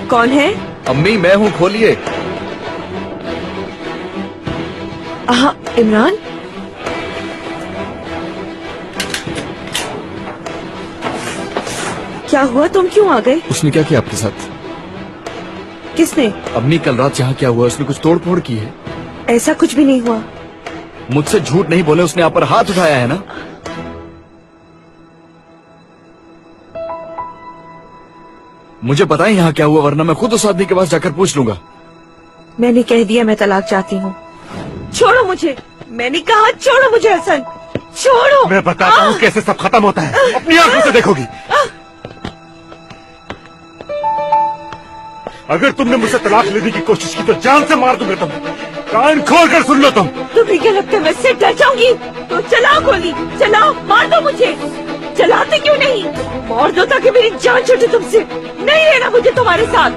S10: कौन है?
S4: अम्मी, मैं हूँ, खोलिए।
S10: हाँ, इमरान। क्या हुआ, तुम क्यों आ गए?
S4: उसने क्या किया आपके साथ?
S10: किसने?
S4: अम्मी, कल रात यहाँ क्या हुआ? उसने कुछ तोड़ फोड़ की है?
S10: ऐसा कुछ भी नहीं हुआ।
S4: मुझसे झूठ नहीं बोले, उसने आप पर हाथ उठाया है ना? मुझे पता है यहाँ क्या हुआ, वरना मैं खुद उस आदमी के पास जाकर पूछ लूंगा।
S10: मैंने कह दिया मैं तलाक चाहती हूँ। छोड़ो मुझे, मैंने कहा छोड़ो मुझे हसन, छोड़ो।
S7: मैं बताता हूँ कैसे सब खत्म होता है, अपनी आंखों से देखोगी। अगर तुमने मुझसे तलाक लेने की कोशिश की तो जान से मार दूंगा तुम्हें। कान खोल कर सुन लो तुम।
S10: तुम्हें क्या लगता है मैं इससे डर जाऊंगी? तो चलाओ गोली, चलाओ, मार दो मुझे। चलाते क्यों नहीं? मार दो ताकि मेरी जान छूटे तुमसे। नहीं रहना मुझे तुम्हारे साथ।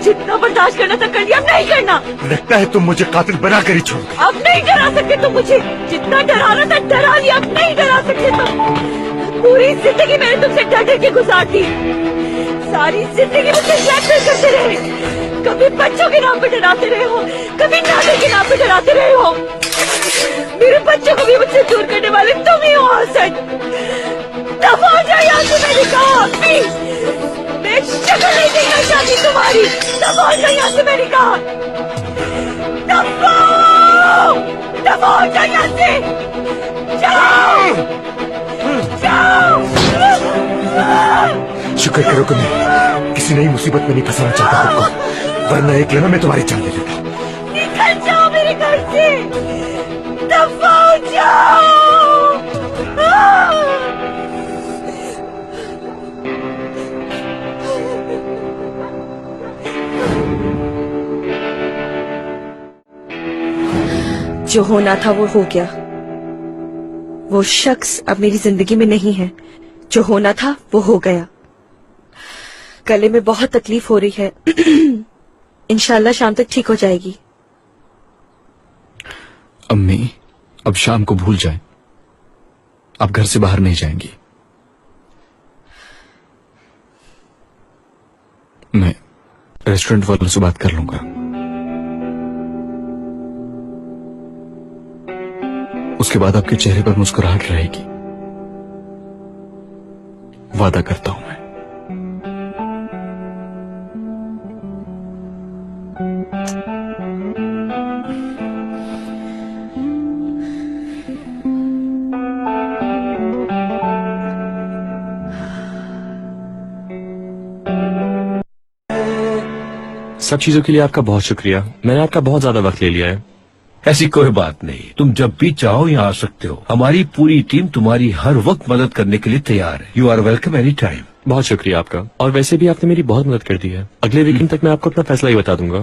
S10: जितना बर्दाश्त करना था कर दिया, अब नहीं करना।
S7: लगता है तुम मुझे कातिल बना कर ही छोड़ गए।
S10: अब नहीं डरा सकते तुम मुझे, जितना डराना था डरा लिया, अब नहीं डरा सकते तुम। पूरी जिंदगी मैंने तुमसे डर डर के गुजार दी, सारी जिंदगी मुझसे ब्लैकमेल करते रहे, कभी बच्चों के नाम पे डराते रहे हो, कभी नाले के नाम पे डराते रहे हो। मेरे बच्चों को भी मुझसे दूर करने वाले तुम ही हो हसन। दफा हो जाओ यहाँ से, मैंने कहा प्लीज, मैं शक्ल नहीं देखना चाहती तुम्हारी। दफा हो जाओ यहाँ से, मैंने कहा दफा हो जाओ यहाँ से, जाओ जाओ।
S7: शुक्र करो कि मैं किसी नई मुसीबत में नहीं फंसाना चाहता खुद को, वरना एक लम्हा में तुम्हारी जान ले लेता।
S10: निकल जाओ मेरे घर से, दफा हो जाओ। जो होना था वो हो गया, वो शख्स अब मेरी जिंदगी में नहीं है। जो होना था वो हो गया। गले में बहुत तकलीफ हो रही है, इंशाल्लाह शाम तक ठीक हो जाएगी।
S4: अम्मी, अब शाम को भूल जाएं, आप घर से बाहर नहीं जाएंगी। मैं रेस्टोरेंट वालों से बात कर लूंगा। उसके बाद आपके चेहरे पर मुस्कुराहट रहेगी, वादा करता हूं मैं।
S11: सब चीजों के लिए आपका बहुत शुक्रिया। मैंने आपका बहुत ज्यादा वक्त ले लिया है।
S13: ऐसी कोई बात नहीं, तुम जब भी चाहो यहाँ आ सकते हो। हमारी पूरी टीम तुम्हारी हर वक्त मदद करने के लिए तैयार है। You are welcome any time.
S11: बहुत शुक्रिया आपका। और वैसे भी आपने मेरी बहुत मदद कर दी है। अगले वीकेंड तक मैं आपको अपना फैसला ही बता दूंगा।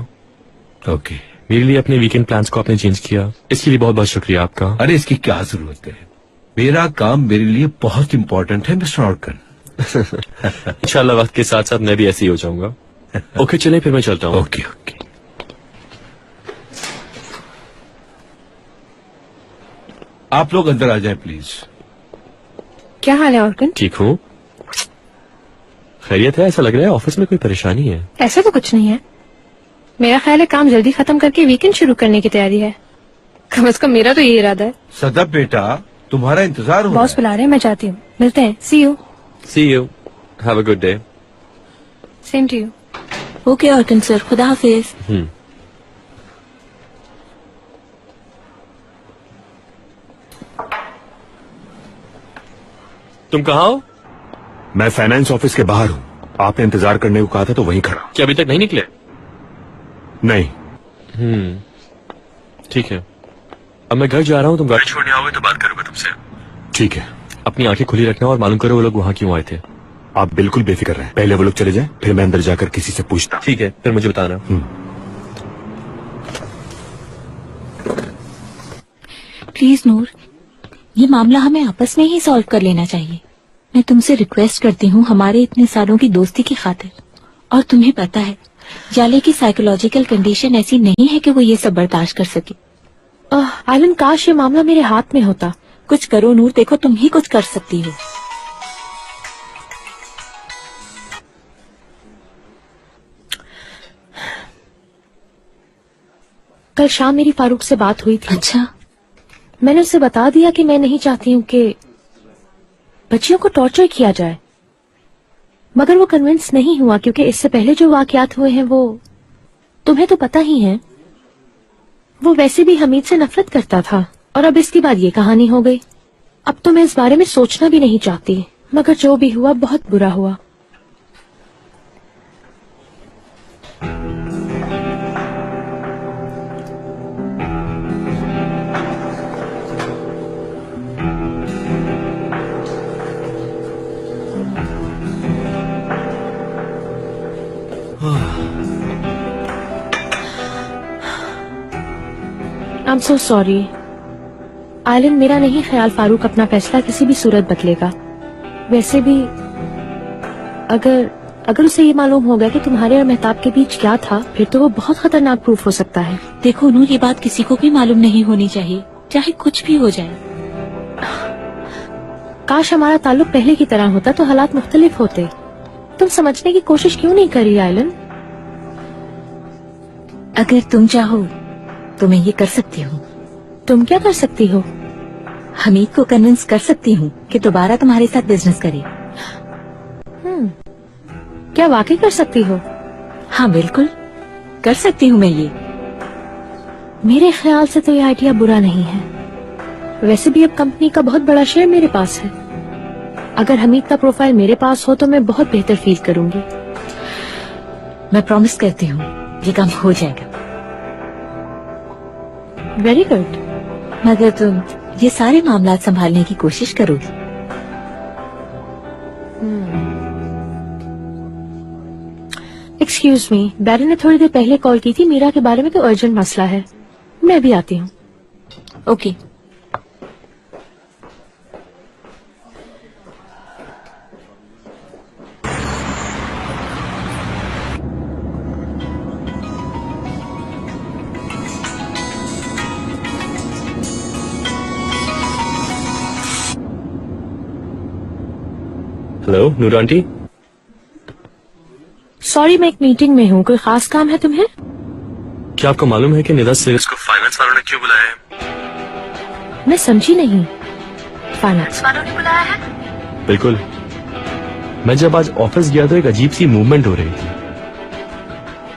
S13: ओके।
S11: मेरे लिए अपने वीकेंड प्लान्स को आपने चेंज किया, इसके लिए बहुत बहुत शुक्रिया आपका।
S13: अरे इसकी क्या जरूरत है, मेरा काम मेरे लिए बहुत इम्पोर्टेंट है मिस्टर ऑर्कन।
S11: इंशाल्लाह वक्त के साथ साथ मैं भी ऐसे ही हो जाऊंगा। ओके चलें, फिर मैं चलता हूँ।
S13: Okay okay. आप लोग अंदर आ जाएं प्लीज।
S3: क्या हाल है ऑर्कन?
S11: ठीक हूँ। खैरियत है? ऐसा लग रहा है ऑफिस में कोई परेशानी है।
S3: ऐसा तो कुछ नहीं है। मेरा ख्याल है काम जल्दी खत्म करके वीकेंड शुरू करने की तैयारी है। कम से कम मेरा तो यही इरादा है।
S13: सदब बेटा, तुम्हारा इंतजार हो।
S3: बॉस बुला रहे हैं, मैं जाती हूँ। मिलते हैं। See you.
S11: See you. Have a good day.
S3: Same to you.
S10: Okay ऑर्कन सर, खुदा हाफिज।
S11: तुम कहाँ हो?
S7: मैं फाइनेंस ऑफिस के बाहर हूँ। आपने इंतजार करने को कहा था तो वहीं खड़ा।
S11: क्या अभी तक नहीं निकले?
S7: नहीं।
S11: ठीक है, अब मैं घर जा रहा हूँ। तुम गाड़ी छोड़ने आओगे तो बात करूंगा तुमसे।
S7: ठीक है।
S11: अपनी आंखें खुली रखना और मालूम करो वो लोग वहाँ क्यों आए थे।
S7: आप बिल्कुल बेफिक्र रहें। पहले वो लोग चले जाएं, फिर मैं अंदर जाकर किसी से पूछता।
S11: ठीक है, फिर मुझे बताना।
S14: प्लीज नूर, ये मामला हमें आपस में ही सॉल्व कर लेना चाहिए। मैं तुमसे रिक्वेस्ट करती हूँ हमारे इतने सालों की दोस्ती की खातिर। और तुम्हें पता है जाले की साइकोलॉजिकल कंडीशन ऐसी नहीं है कि वो ये सब बर्दाश्त कर सके।
S3: आलन, काश ये मामला मेरे हाथ में होता।
S14: कुछ करो नूर, देखो तुम ही कुछ कर सकती हो।
S3: कल शाम मेरी फारूक से बात हुई थी।
S14: अच्छा।
S3: मैंने उससे बता दिया कि मैं नहीं चाहती हूँ कि बच्चियों को टॉर्चर किया जाए, मगर वो कन्विंस नहीं हुआ क्योंकि इससे पहले जो वाकयात हुए हैं वो तुम्हें तो पता ही है। वो वैसे भी हमीद से नफरत करता था और अब इसके बाद ये कहानी हो गई। अब तो मैं इस बारे में सोचना भी नहीं चाहती, मगर जो भी हुआ बहुत बुरा हुआ। I'm so sorry. आलिन, मेरा नहीं ख्याल फारूक अपना फैसला किसी भी सूरत बदलेगा। वैसे भी अगर अगर उसे ये मालूम हो गया कि तुम्हारे और मेहताब के बीच क्या था, फिर तो वो बहुत खतरनाक प्रूफ हो सकता है।
S14: देखो नूर, ये बात किसी को भी मालूम नहीं होनी चाहिए, चाहे कुछ भी हो जाए।
S3: काश हमारा ताल्लुक पहले की तरह होता तो हालात मुख्तलिफ होते। तुम समझने की कोशिश क्यों नहीं करी आयलन?
S14: अगर तुम चाहो तो मैं ये कर सकती हूँ।
S3: तुम क्या कर सकती हो?
S14: हमीद को कन्विंस कर सकती हूँ कि दोबारा तुम्हारे साथ बिजनेस करे।
S3: क्या वाकई कर सकती हो?
S14: हाँ बिल्कुल कर सकती हूँ मैं ये।
S3: मेरे ख्याल से तो ये आइडिया बुरा नहीं है। वैसे भी अब कंपनी का बहुत बड़ा शेयर मेरे पास है। अगर हमीद का प्रोफाइल मेरे पास हो तो मैं बहुत बेहतर फील करूंगी।
S14: मैं प्रॉमिस करती हूँ ये काम हो जाएगा।
S3: Very good.
S14: मगर तुम ये सारे मामला संभालने की कोशिश करोगी।
S3: एक्सक्यूज मी, बैरन ने थोड़ी देर पहले कॉल की थी। मीरा के बारे में कोई अर्जेंट मसला है। मैं भी आती हूँ।
S14: ओके।
S11: हेलो नूर आंटी।
S3: सॉरी, मैं एक मीटिंग में हूँ। कोई खास काम है तुम्हें?
S11: क्या आपको मालूम है कि निदा सेल्स को फाइनेंस वालों ने क्यों बुलाया है?
S3: मैं समझी नहीं। फाइनेंस वालों ने बुलाया है?
S11: बिल्कुल। मैं जब आज ऑफिस गया तो एक अजीब सी मूवमेंट हो रही थी।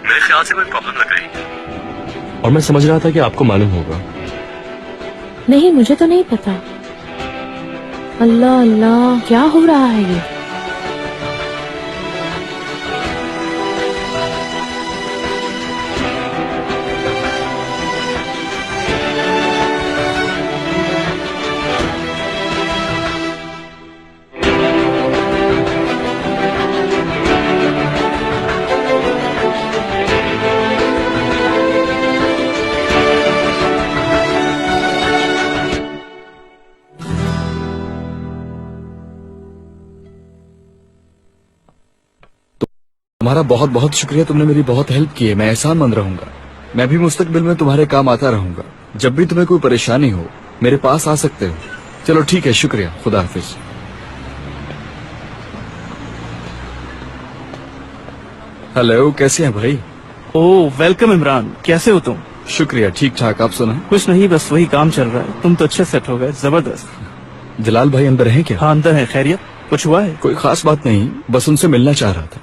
S11: मेरे ख्याल से कोई प्रॉब्लम लग रही है और मैं समझ रहा था कि आपको मालूम होगा।
S3: नहीं, मुझे तो नहीं पता। अल्लाह अल्लाह, क्या हो रहा है ये?
S4: तुम्हारा बहुत बहुत शुक्रिया, तुमने मेरी बहुत हेल्प की है। मैं एहसानमंद रहूंगा। मैं भी मुस्तकबिल में तुम्हारे काम आता रहूंगा। जब भी तुम्हें कोई परेशानी हो मेरे पास आ सकते हो। चलो ठीक है, शुक्रिया, खुदा हाफिज। हेलो, कैसे हैं भाई?
S12: ओह वेलकम इमरान, कैसे हो तुम?
S4: शुक्रिया, ठीक ठाक। आप सुना?
S12: कुछ नहीं, बस वही काम चल रहा है। तुम तो अच्छे सेट हो गए, जबरदस्त।
S4: जलाल भाई अंदर हैं क्या?
S12: हाँ अंदर है। खैरियत? कुछ हुआ है?
S4: कोई खास बात नहीं, बस उनसे मिलना चाह रहा था।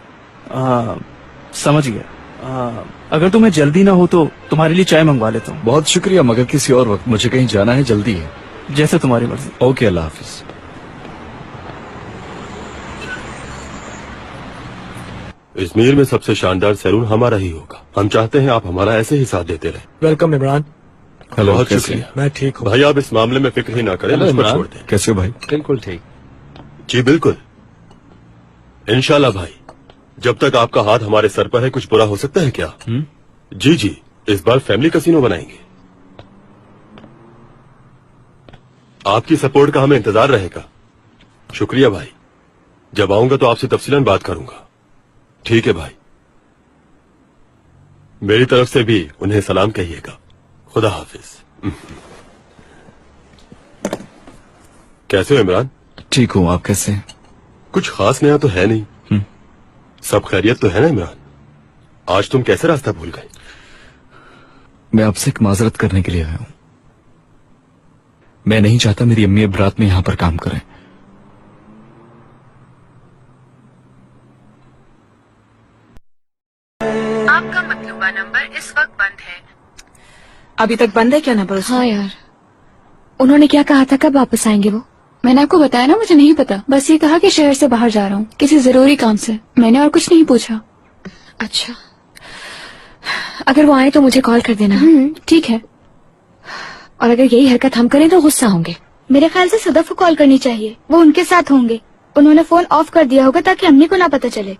S12: समझ गया। अगर तुम्हें जल्दी ना हो तो तुम्हारे लिए चाय मंगवा लेता हूँ।
S4: बहुत शुक्रिया, मगर किसी और वक्त। मुझे कहीं जाना है, जल्दी है।
S12: जैसे तुम्हारी मर्जी।
S4: ओके, अल्लाह हाफिज।
S15: इजमीर में सबसे शानदार सैलून हमारा ही होगा। हम चाहते हैं आप हमारा ऐसे ही साथ देते रहे।
S16: वेलकम इमरान।
S4: हेलो,
S15: बहुत
S4: कैसे?
S15: शुक्रिया।
S16: मैं ठीक हूँ
S15: भाई आप इस मामले में फिक्र ही ना करें, मुझ पर छोड़ दें।
S4: कैसे हो भाई?
S11: बिल्कुल ठीक।
S15: जी बिल्कुल, इंशाल्लाह भाई। जब तक आपका हाथ हमारे सर पर है कुछ बुरा हो सकता है क्या? जी जी, इस बार फैमिली कसिनो बनाएंगे। आपकी सपोर्ट का हमें इंतजार रहेगा। शुक्रिया भाई। जब आऊंगा तो आपसे तफसीलन बात करूंगा। ठीक है भाई, मेरी तरफ से भी उन्हें सलाम कहिएगा। खुदा हाफिज। कैसे हो इमरान?
S4: ठीक हूँ, आप कैसे हैं?
S15: कुछ खास नया तो है नहीं। सब खैरियत तो है ना इमरान? आज तुम कैसे रास्ता भूल गए?
S4: मैं आपसे एक माजरत करने के लिए आया हूँ। मैं नहीं चाहता मेरी अम्मी अब रात में यहाँ पर काम करें।
S17: आपका मतलूबा नंबर इस वक्त बंद है।
S9: अभी तक बंद है क्या नंबर?
S2: हाँ यार, उन्होंने क्या कहा था, कब वापस आएंगे वो? मैंने आपको बताया ना, मुझे नहीं पता। बस ये कहा कि शहर से बाहर जा रहा हूँ किसी जरूरी काम से। मैंने और कुछ नहीं पूछा। अच्छा, अगर वो आए तो मुझे कॉल कर देना। ठीक है। और अगर यही हरकत हम करें तो गुस्सा होंगे।
S18: मेरे ख्याल से सदफ को कॉल करनी चाहिए, वो उनके साथ होंगे। उन्होंने फोन ऑफ कर दिया होगा ताकि अम्मी को ना पता चले।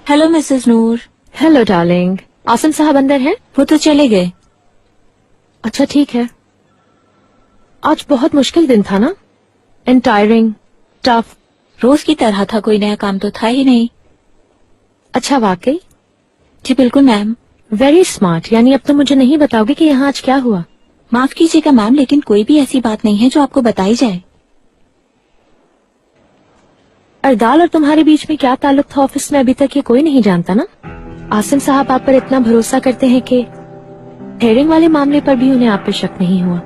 S14: Hello Mrs Noor.
S3: Hello darling. Asim साहब अंदर हैं?
S14: वो तो चले गए।
S3: अच्छा ठीक है। आज बहुत मुश्किल दिन था ना, एंड टायरिंग, टफ।
S14: रोज की तरह था, कोई नया काम तो था ही नहीं।
S3: अच्छा वाकई?
S14: जी बिल्कुल मैम।
S3: Very smart. यानी अब तो मुझे नहीं बताओगे कि यहाँ आज क्या हुआ?
S14: माफ कीजिएगा मैम, लेकिन कोई भी ऐसी बात नहीं है जो आपको बताई जाए।
S3: अरदाल और तुम्हारे बीच में क्या ताल्लुक था ऑफिस में, अभी तक ये कोई नहीं जानता ना। आसिम साहब आप पर इतना भरोसा करते हैं कि हेयरिंग वाले मामले पर भी उन्हें आप पे शक नहीं हुआ।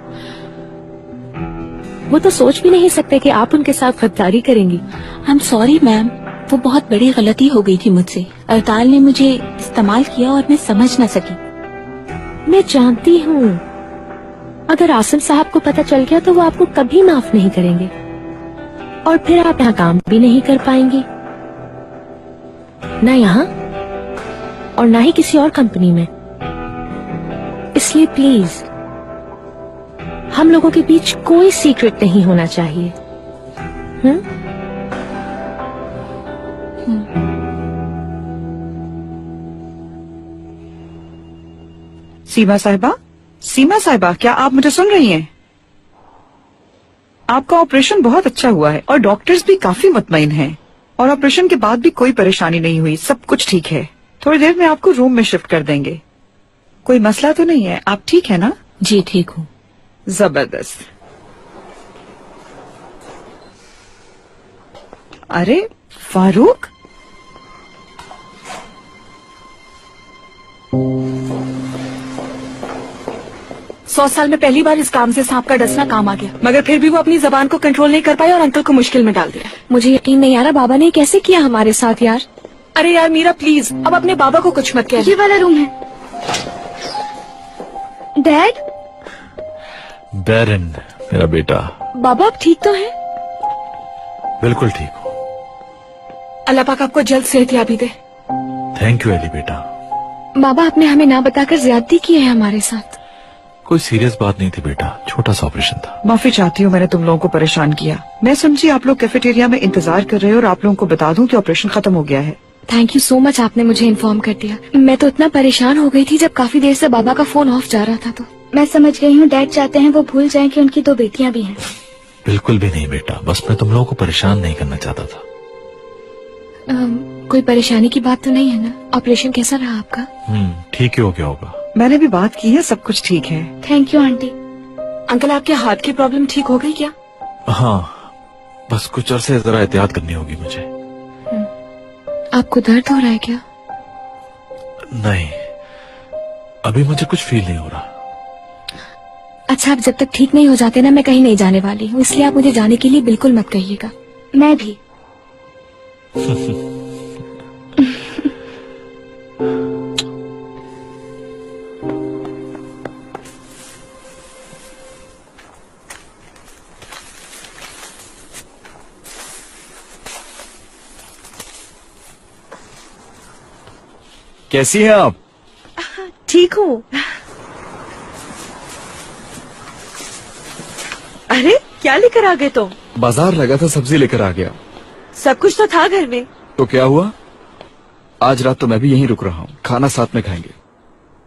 S3: वो तो सोच भी नहीं सकते कि आप उनके साथ गद्दारी करेंगी।
S14: आई एम सॉरी मैम, वो बहुत बड़ी गलती हो गई थी मुझसे। अरदाल ने मुझे इस्तेमाल किया और मैं समझ न सकी।
S3: मैं जानती हूँ, अगर आसिम साहब को पता चल गया तो वो आपको कभी माफ नहीं करेंगे और फिर आप यहाँ काम भी नहीं कर पाएंगी, ना यहाँ और ना ही किसी और कंपनी में। इसलिए प्लीज हम लोगों के बीच कोई सीक्रेट नहीं होना चाहिए।
S16: सीमा साहिबा, क्या आप मुझे सुन रही हैं? आपका ऑपरेशन बहुत अच्छा हुआ है और डॉक्टर्स भी काफी मुतमईन हैं और ऑपरेशन के बाद भी कोई परेशानी नहीं हुई, सब कुछ ठीक है। थोड़ी देर में आपको रूम में शिफ्ट कर देंगे। कोई मसला तो नहीं है? आप ठीक है ना?
S14: जी ठीक हूँ।
S16: जबरदस्त। अरे फारूक,
S19: सौ साल में पहली बार इस काम से सांप का डसना काम आ गया, मगर फिर भी वो अपनी जबान को कंट्रोल नहीं कर पाए और अंकल को मुश्किल में डाल दिया।
S2: मुझे यकीन नहीं आ रहा बाबा ने कैसे किया हमारे साथ यार।
S19: अरे यार मीरा प्लीज, अब अपने बाबा को कुछ मत कहना।
S18: ये वाला रूम है। डैड?
S1: बैरन, मेरा बेटा।
S2: बाबा आप ठीक तो हैं?
S1: बिल्कुल ठीक हूँ।
S19: अल्लाह पाक आपको जल्द सेहतयाबी दे।
S1: थैंक यू अली बेटा।
S2: बाबा आपने हमें ना बताकर ज्यादती की है हमारे साथ।
S1: कोई सीरियस बात नहीं थी बेटा, छोटा सा ऑपरेशन था।
S16: माफी चाहती हूँ मैंने तुम लोगों को परेशान किया। मैं समझी आप लोग कैफेटेरिया में इंतजार कर रहे हो और आप लोगों को बता दूं कि ऑपरेशन खत्म हो गया है।
S2: थैंक यू सो मच, आपने मुझे इन्फॉर्म कर दिया। मैं तो इतना परेशान हो गई थी जब काफी देर से बाबा का फोन ऑफ जा रहा था। तो
S18: मैं समझ गई हूँ, डैड चाहते हैं वो भूल जाएं कि उनकी 2 बेटियां भी हैं।
S1: बिल्कुल भी नहीं बेटा, बस मैं तुम लोगों को परेशान नहीं करना चाहता था।
S2: कोई परेशानी की बात तो नहीं है ना? ऑपरेशन कैसा रहा आपका?
S1: ठीक ही हो गया होगा।
S16: मैंने भी बात की है, सब कुछ ठीक है।
S18: Thank you aunty.
S19: अंकल आपके हाथ की प्रॉब्लम ठीक हो गई क्या?
S1: हाँ, बस कुछ अरसे जरा एहतियात करनी होगी मुझे।
S2: आपको दर्द हो रहा है क्या?
S1: नहीं, अभी मुझे कुछ फील नहीं हो रहा।
S2: अच्छा, आप जब तक ठीक नहीं हो जाते ना, मैं कहीं नहीं जाने वाली हूँ, इसलिए आप मुझे जाने के लिए बिल्कुल मत कहिएगा।
S18: मैं भी।
S4: कैसी हैं आप?
S10: ठीक हूँ। अरे क्या लेकर आ गए तुम?
S4: बाजार लगा था, सब्जी लेकर आ गया।
S10: सब कुछ तो था घर में।
S4: तो क्या हुआ? आज रात तो मैं भी यहीं रुक रहा हूँ, खाना साथ में खाएंगे।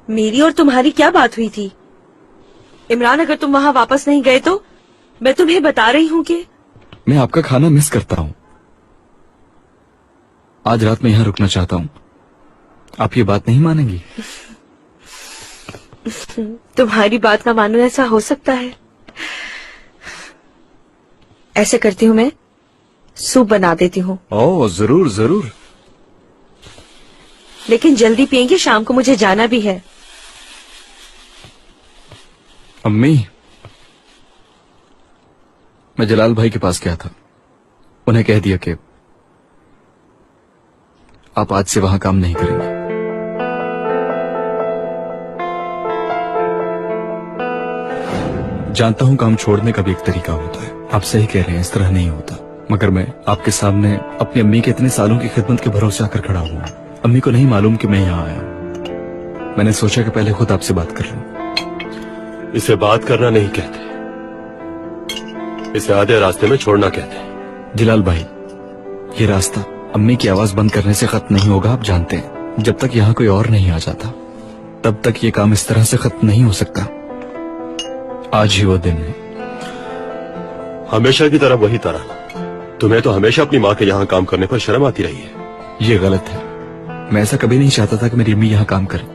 S10: मेरी और तुम्हारी क्या बात हुई थी? इमरान, अगर तुम वहाँ वापस नहीं गए तो मैं तुम्हें बता रही हूँ कि
S4: मैं आपका खाना मिस करता हूँ। आज रात मैं यहाँ रुकना चाहता हूँ। आप ये बात नहीं मानेंगी?
S10: तुम्हारी बात ना मानो ऐसा हो सकता है। ऐसे करती हूँ, मैं सूप बना देती हूँ।
S4: ओह जरूर जरूर।
S10: लेकिन जल्दी पियेंगे, शाम को मुझे जाना भी है।
S4: अम्मी, मैं जलाल भाई के पास गया था, उन्हें कह दिया कि आप आज से वहां काम नहीं करेंगे। जानता हूं काम छोड़ने का भी एक तरीका होता है, आप सही कह रहे हैं, इस तरह नहीं होता। मगर मैं आपके सामने अपनी अम्मी के इतने सालों की खिदमत के भरोसे आकर खड़ा हुआ। अम्मी को नहीं मालूम कि मैं यहाँ आया हूँ। मैंने सोचा कि पहले खुद आपसे बात कर लूं।
S15: इसे बात करना नहीं कहते, इसे आधे रास्ते में छोड़ना कहते हैं।
S4: जलाल भाई, ये रास्ता अम्मी की आवाज बंद करने से खत्म नहीं होगा, आप जानते हैं। जब तक यहाँ कोई और नहीं आ जाता तब तक ये काम इस तरह से खत्म नहीं हो सकता। आज ही वो दिन है।
S15: हमेशा की तरह वही तरह। तुम्हें तो हमेशा अपनी माँ के यहाँ काम करने पर शर्म आती रही है।
S4: ये गलत है। मैं ऐसा कभी नहीं चाहता था कि मेरी अम्मी यहाँ काम करे।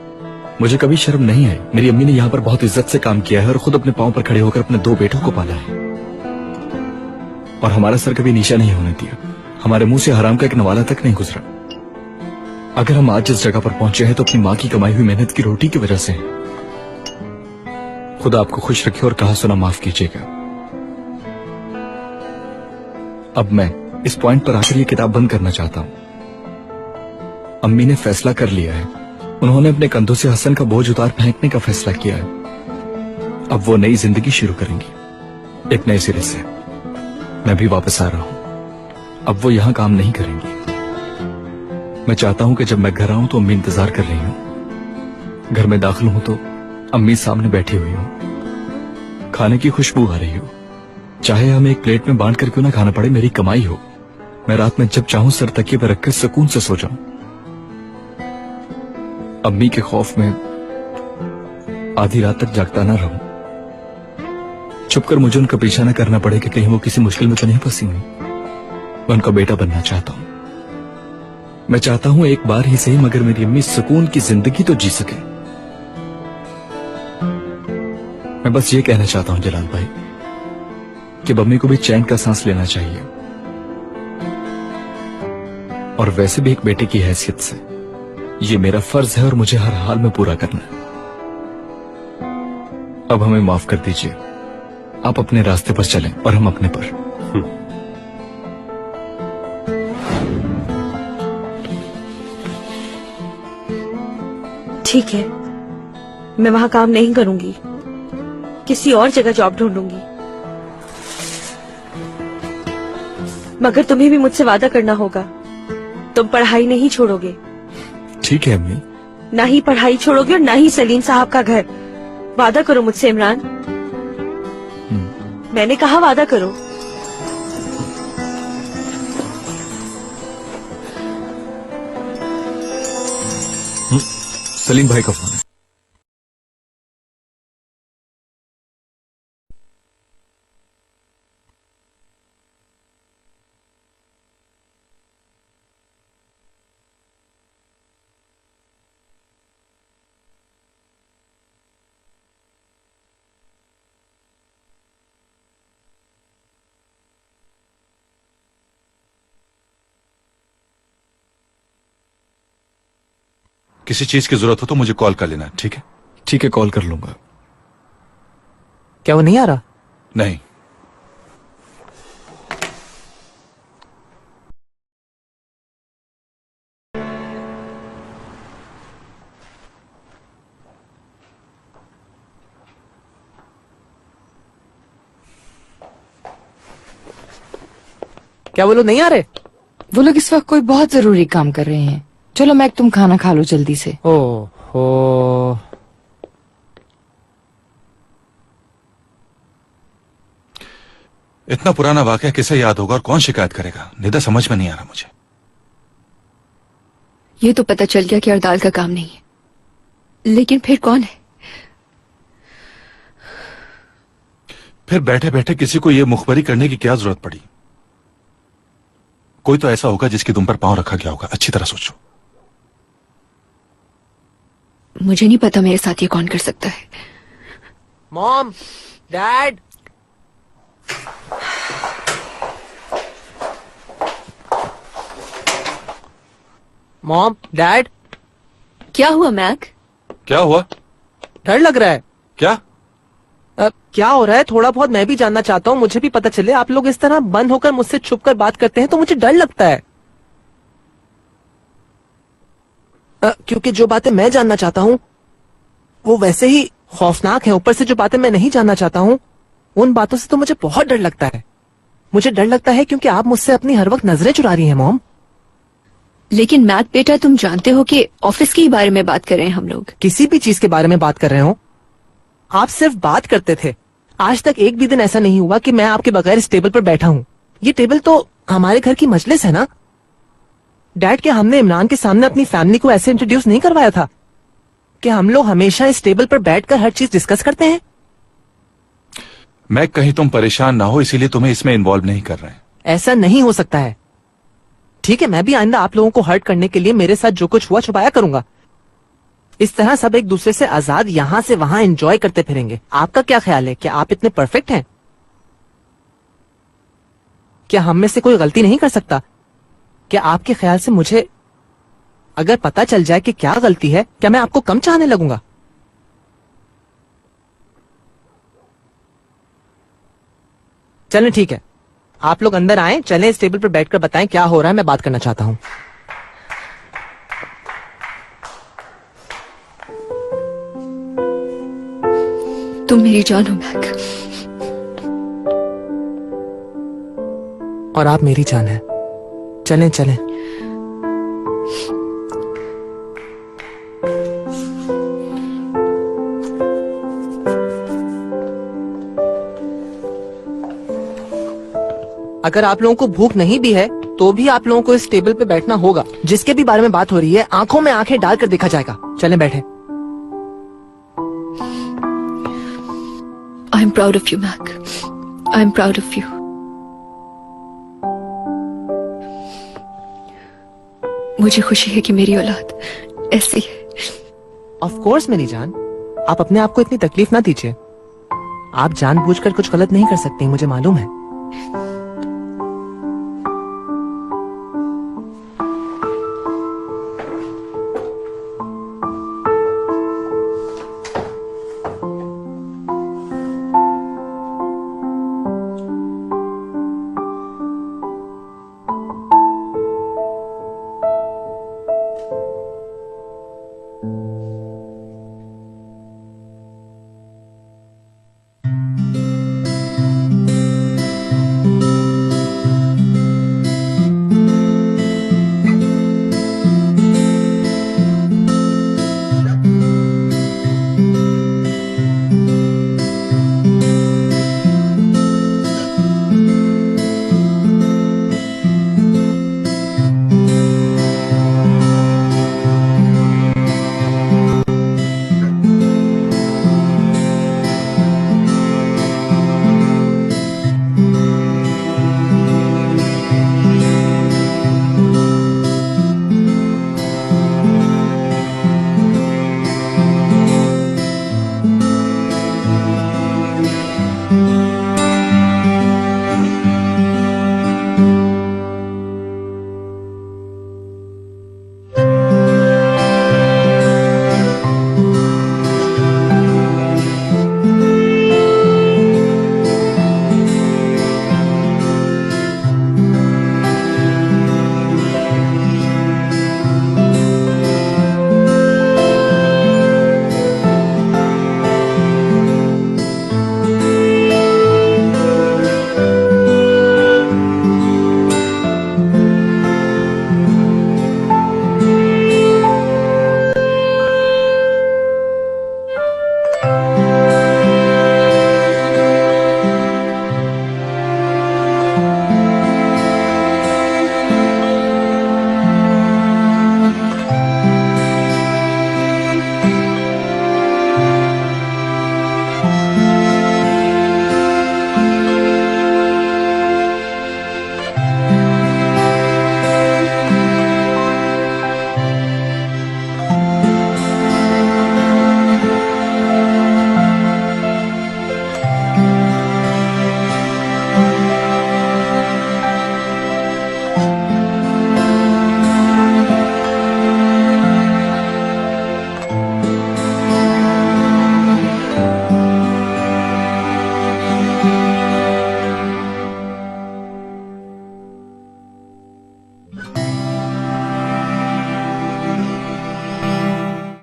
S4: मुझे कभी शर्म नहीं आई। मेरी अम्मी ने यहाँ पर बहुत इज्जत से काम किया है और खुद अपने पांव पर खड़े होकर अपने 2 बेटों को पाला है। और हमारा सर कभी नीचा नहीं होने दिया। हमारे मुंह से हराम का एक नवाला तक नहीं गुजरा। अगर हम आज जिस जगह पर पहुंचे हैं तो अपनी माँ की कमाई हुई मेहनत की रोटी की वजह से। खुदा आपको खुश रखे और कहा सुना माफ कीजिएगा। अब मैं इस पॉइंट पर आकर ये किताब बंद करना चाहता हूं। अम्मी ने फैसला कर लिया है। उन्होंने अपने कंधों से हसन का बोझ उतार फेंकने का फैसला किया है। अब वो नई जिंदगी शुरू करेंगी, एक नए सिरे से। मैं भी वापस आ रहा हूं। अब वो यहां काम नहीं करेंगी। मैं चाहता हूं कि जब मैं घर आऊं तो अम्मी इंतजार कर रही हूं। घर में दाखिल हूं तो अम्मी सामने बैठी हुई हूं। खाने की खुशबू आ रही हो। चाहे हमें एक प्लेट में बांट कर क्यों ना खाना पड़े, मेरी कमाई हो। मैं रात में जब चाहूं सर तकिए पर रखकर सुकून से सो जाऊं। अम्मी के खौफ में आधी रात तक जागता ना रहूं। छुपकर मुझे उनका पीछा न करना पड़े कि कहीं वो किसी मुश्किल में तो नहीं फंसी हुई। मैं उनका बेटा बनना चाहता हूं। मैं चाहता हूं एक बार ही सही, मगर मेरी अम्मी सुकून की जिंदगी तो जी सके। मैं बस ये कहना चाहता हूं जलाल भाई कि अम्मी को भी चैन का सांस लेना चाहिए। और वैसे भी एक बेटे की हैसियत से ये मेरा फर्ज है और मुझे हर हाल में पूरा करना है। अब हमें माफ कर दीजिए। आप अपने रास्ते पर चलें और हम अपने पर।
S10: ठीक है, मैं वहां काम नहीं करूंगी, किसी और जगह जॉब ढूंढूंगी। मगर तुम्हें भी मुझसे वादा करना होगा, तुम पढ़ाई नहीं छोड़ोगे।
S4: ठीक है अम्मी।
S10: ना ही पढ़ाई छोड़ोगे और ना ही सलीम साहब का घर। वादा करो मुझसे इमरान। मैंने कहा वादा करो।
S4: सलीम भाई का फोन है।
S6: किसी चीज की जरूरत हो तो मुझे कॉल कर लेना, ठीक है?
S4: ठीक है, कॉल कर लूंगा।
S5: क्या वो नहीं आ रहा?
S6: नहीं।
S5: क्या वो लोग नहीं आ रहे?
S9: वो लोग इस वक्त कोई बहुत जरूरी काम कर रहे हैं। चलो मैक, तुम खाना खा लो जल्दी से।
S5: ओहो,
S6: इतना पुराना वाकया किसे याद होगा और कौन शिकायत करेगा? निदा, समझ में नहीं आ रहा मुझे।
S2: ये तो पता चल गया कि अरदाल का काम नहीं है, लेकिन फिर कौन है?
S6: फिर बैठे बैठे किसी को ये मुखबरी करने की क्या जरूरत पड़ी? कोई तो ऐसा होगा जिसकी तुम पर पांव रखा गया होगा। अच्छी तरह सोचो।
S2: मुझे नहीं पता मेरे साथ ये कौन कर सकता है।
S5: Mom, dad. Mom, dad.
S2: क्या हुआ मैक?
S6: क्या हुआ?
S5: डर लग रहा है।
S6: क्या?
S5: क्या हो रहा है? थोड़ा बहुत मैं भी जानना चाहता हूँ, मुझे भी पता चले। आप लोग इस तरह बंद होकर मुझसे छुपकर बात करते हैं तो मुझे डर लगता है। क्योंकि जो बातें मैं जानना चाहता हूँ वो वैसे ही खौफनाक है। ऊपर से जो बातें मैं नहीं जानना चाहता हूँ उन बातों से तो मुझे बहुत डर लगता है। मुझे डर लगता है क्योंकि आप मुझसे अपनी हर वक्त नजरें चुरा रही हैं मॉम।
S2: लेकिन मैक बेटा, तुम जानते हो कि ऑफिस के बारे में बात कर रहे हैं हम लोग।
S5: किसी भी चीज के बारे में बात कर रहे हो, आप सिर्फ बात करते थे। आज तक एक भी दिन ऐसा नहीं हुआ कि मैं आपके बगैर इस टेबल पर बैठा हूँ। ये टेबल तो हमारे घर की मजलिस है ना। डैड, क्या हमने इमरान के सामने अपनी फैमिली को ऐसे इंट्रोड्यूस नहीं करवाया था कि हम लोग हमेशा इस टेबल पर बैठकर हर चीज डिस्कस करते हैं?
S6: मैं कहीं तुम परेशान ना हो इसीलिए तुम्हें इसमें इन्वॉल्व नहीं कर रहे हैं।
S5: ऐसा नहीं हो सकता है। ठीक है, मैं भी आइंदा आप लोगों को हर्ट करने के लिए मेरे साथ जो कुछ हुआ छुपाया करूंगा। इस तरह सब एक दूसरे से आजाद यहाँ से वहां एंजॉय करते फिरेंगे। आपका क्या ख्याल है? क्या आप इतने परफेक्ट हैं? क्या हम में से कोई गलती नहीं कर सकता? क्या आपके ख्याल से मुझे अगर पता चल जाए कि क्या गलती है, क्या मैं आपको कम चाहने लगूंगा? चलें, ठीक है, आप लोग अंदर आएं, चलें इस टेबल पर बैठकर बताएं क्या हो रहा है। मैं बात करना चाहता हूं।
S8: तुम मेरी जान हो मैक,
S5: और आप मेरी जान है। चलें चलें। अगर आप लोगों को भूख नहीं भी है तो भी आप लोगों को इस टेबल पे बैठना होगा। जिसके भी बारे में बात हो रही है आंखों में आंखें डालकर देखा जाएगा। चलें बैठे।
S8: I am proud of you Mac, I am proud of you. मुझे खुशी है कि मेरी औलाद ऐसी है।
S5: ऑफ कोर्स मेरी जान, आप अपने आप को इतनी तकलीफ ना दीजिए। आप जानबूझकर कुछ गलत नहीं कर सकती, मुझे मालूम है।